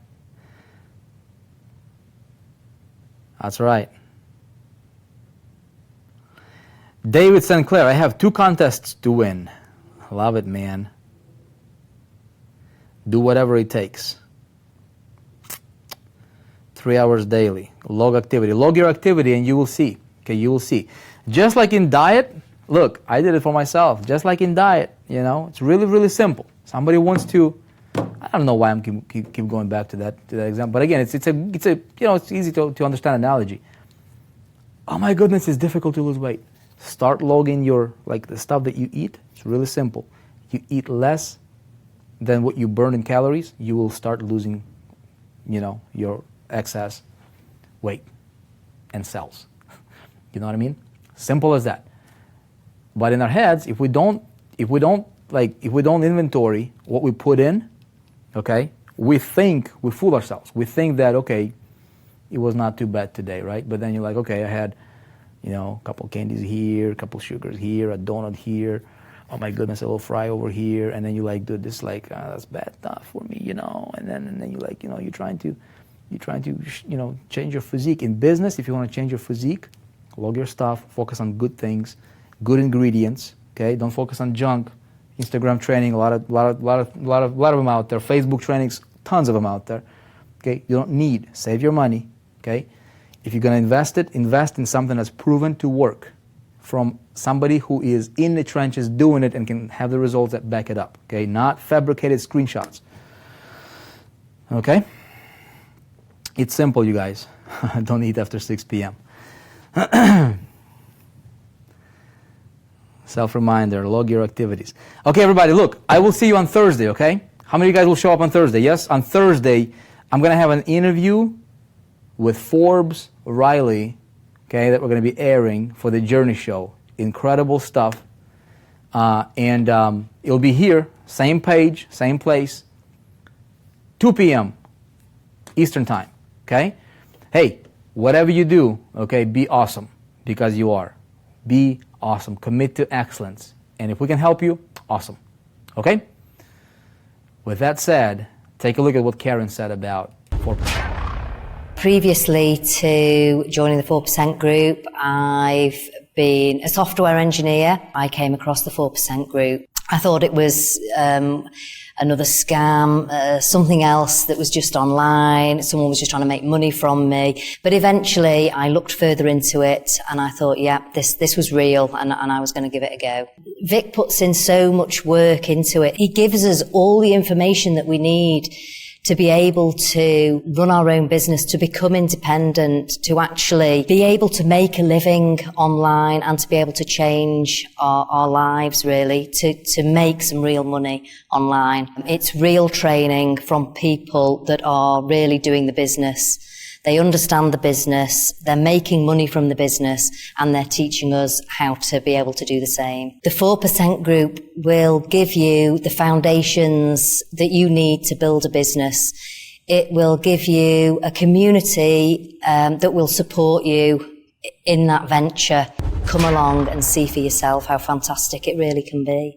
That's right. David St. Clair, I have 2 contests to win. Love it, man. Do whatever it takes. 3 hours daily. Log activity. Log your activity and you will see. Okay, you will see. Just like in diet, look, I did it for myself. Just like in diet, you know, it's really, really simple. Somebody wants to, I don't know why I'm keep going back to that example, but again, it's a you know, it's easy to understand analogy. Oh my goodness, it's difficult to lose weight. Start logging your, like, the stuff that you eat. It's really simple. You eat less than what you burn in calories, you will start losing, you know, your excess weight and cells. You know what I mean? Simple as that. But in our heads, if we don't inventory what we put in, okay, we fool ourselves. We think that, okay, it was not too bad today, right? But then you're like, okay, I had, you know, a couple candies here, a couple sugars here, a donut here. Oh my goodness, a little fry over here. And then you like, dude, this like, that's bad stuff for me, you know. And then you like, you know, you're trying to, you know, change your physique. In business, if you want to change your physique, log your stuff, focus on good things, good ingredients, okay? Don't focus on junk. Instagram training, a lot of them out there. Facebook trainings, tons of them out there. Okay, you don't need. Save your money. Okay, if you're gonna invest in something that's proven to work, from somebody who is in the trenches doing it and can have the results that back it up. Okay, not fabricated screenshots. Okay, it's simple, you guys. Don't eat after 6 p.m. Self-reminder, log your activities. Okay, everybody, look, I will see you on Thursday, okay? How many of you guys will show up on Thursday? Yes, on Thursday, I'm going to have an interview with Forbes Riley, okay, that we're going to be airing for the Journey Show. Incredible stuff. And it'll be here, same page, same place, 2 p.m. Eastern Time, okay? Hey, whatever you do, okay, be awesome, because you are. Be awesome. Commit to excellence. And if we can help you, awesome. Okay? With that said, take a look at what Karen said about 4%. Previously to joining the 4% group, I've been a software engineer. I came across the 4% group. I thought it was another scam, something else that was just online. Someone was just trying to make money from me. But eventually I looked further into it and I thought, yeah, this was real, and I was going to give it a go. Vic puts in so much work into it. He gives us all the information that we need to be able to run our own business, to become independent, to actually be able to make a living online and to be able to change our lives, really, to make some real money online. It's real training from people that are really doing the business. They understand the business, they're making money from the business, and they're teaching us how to be able to do the same. The 4% group will give you the foundations that you need to build a business. It will give you a community that will support you in that venture. Come along and see for yourself how fantastic it really can be.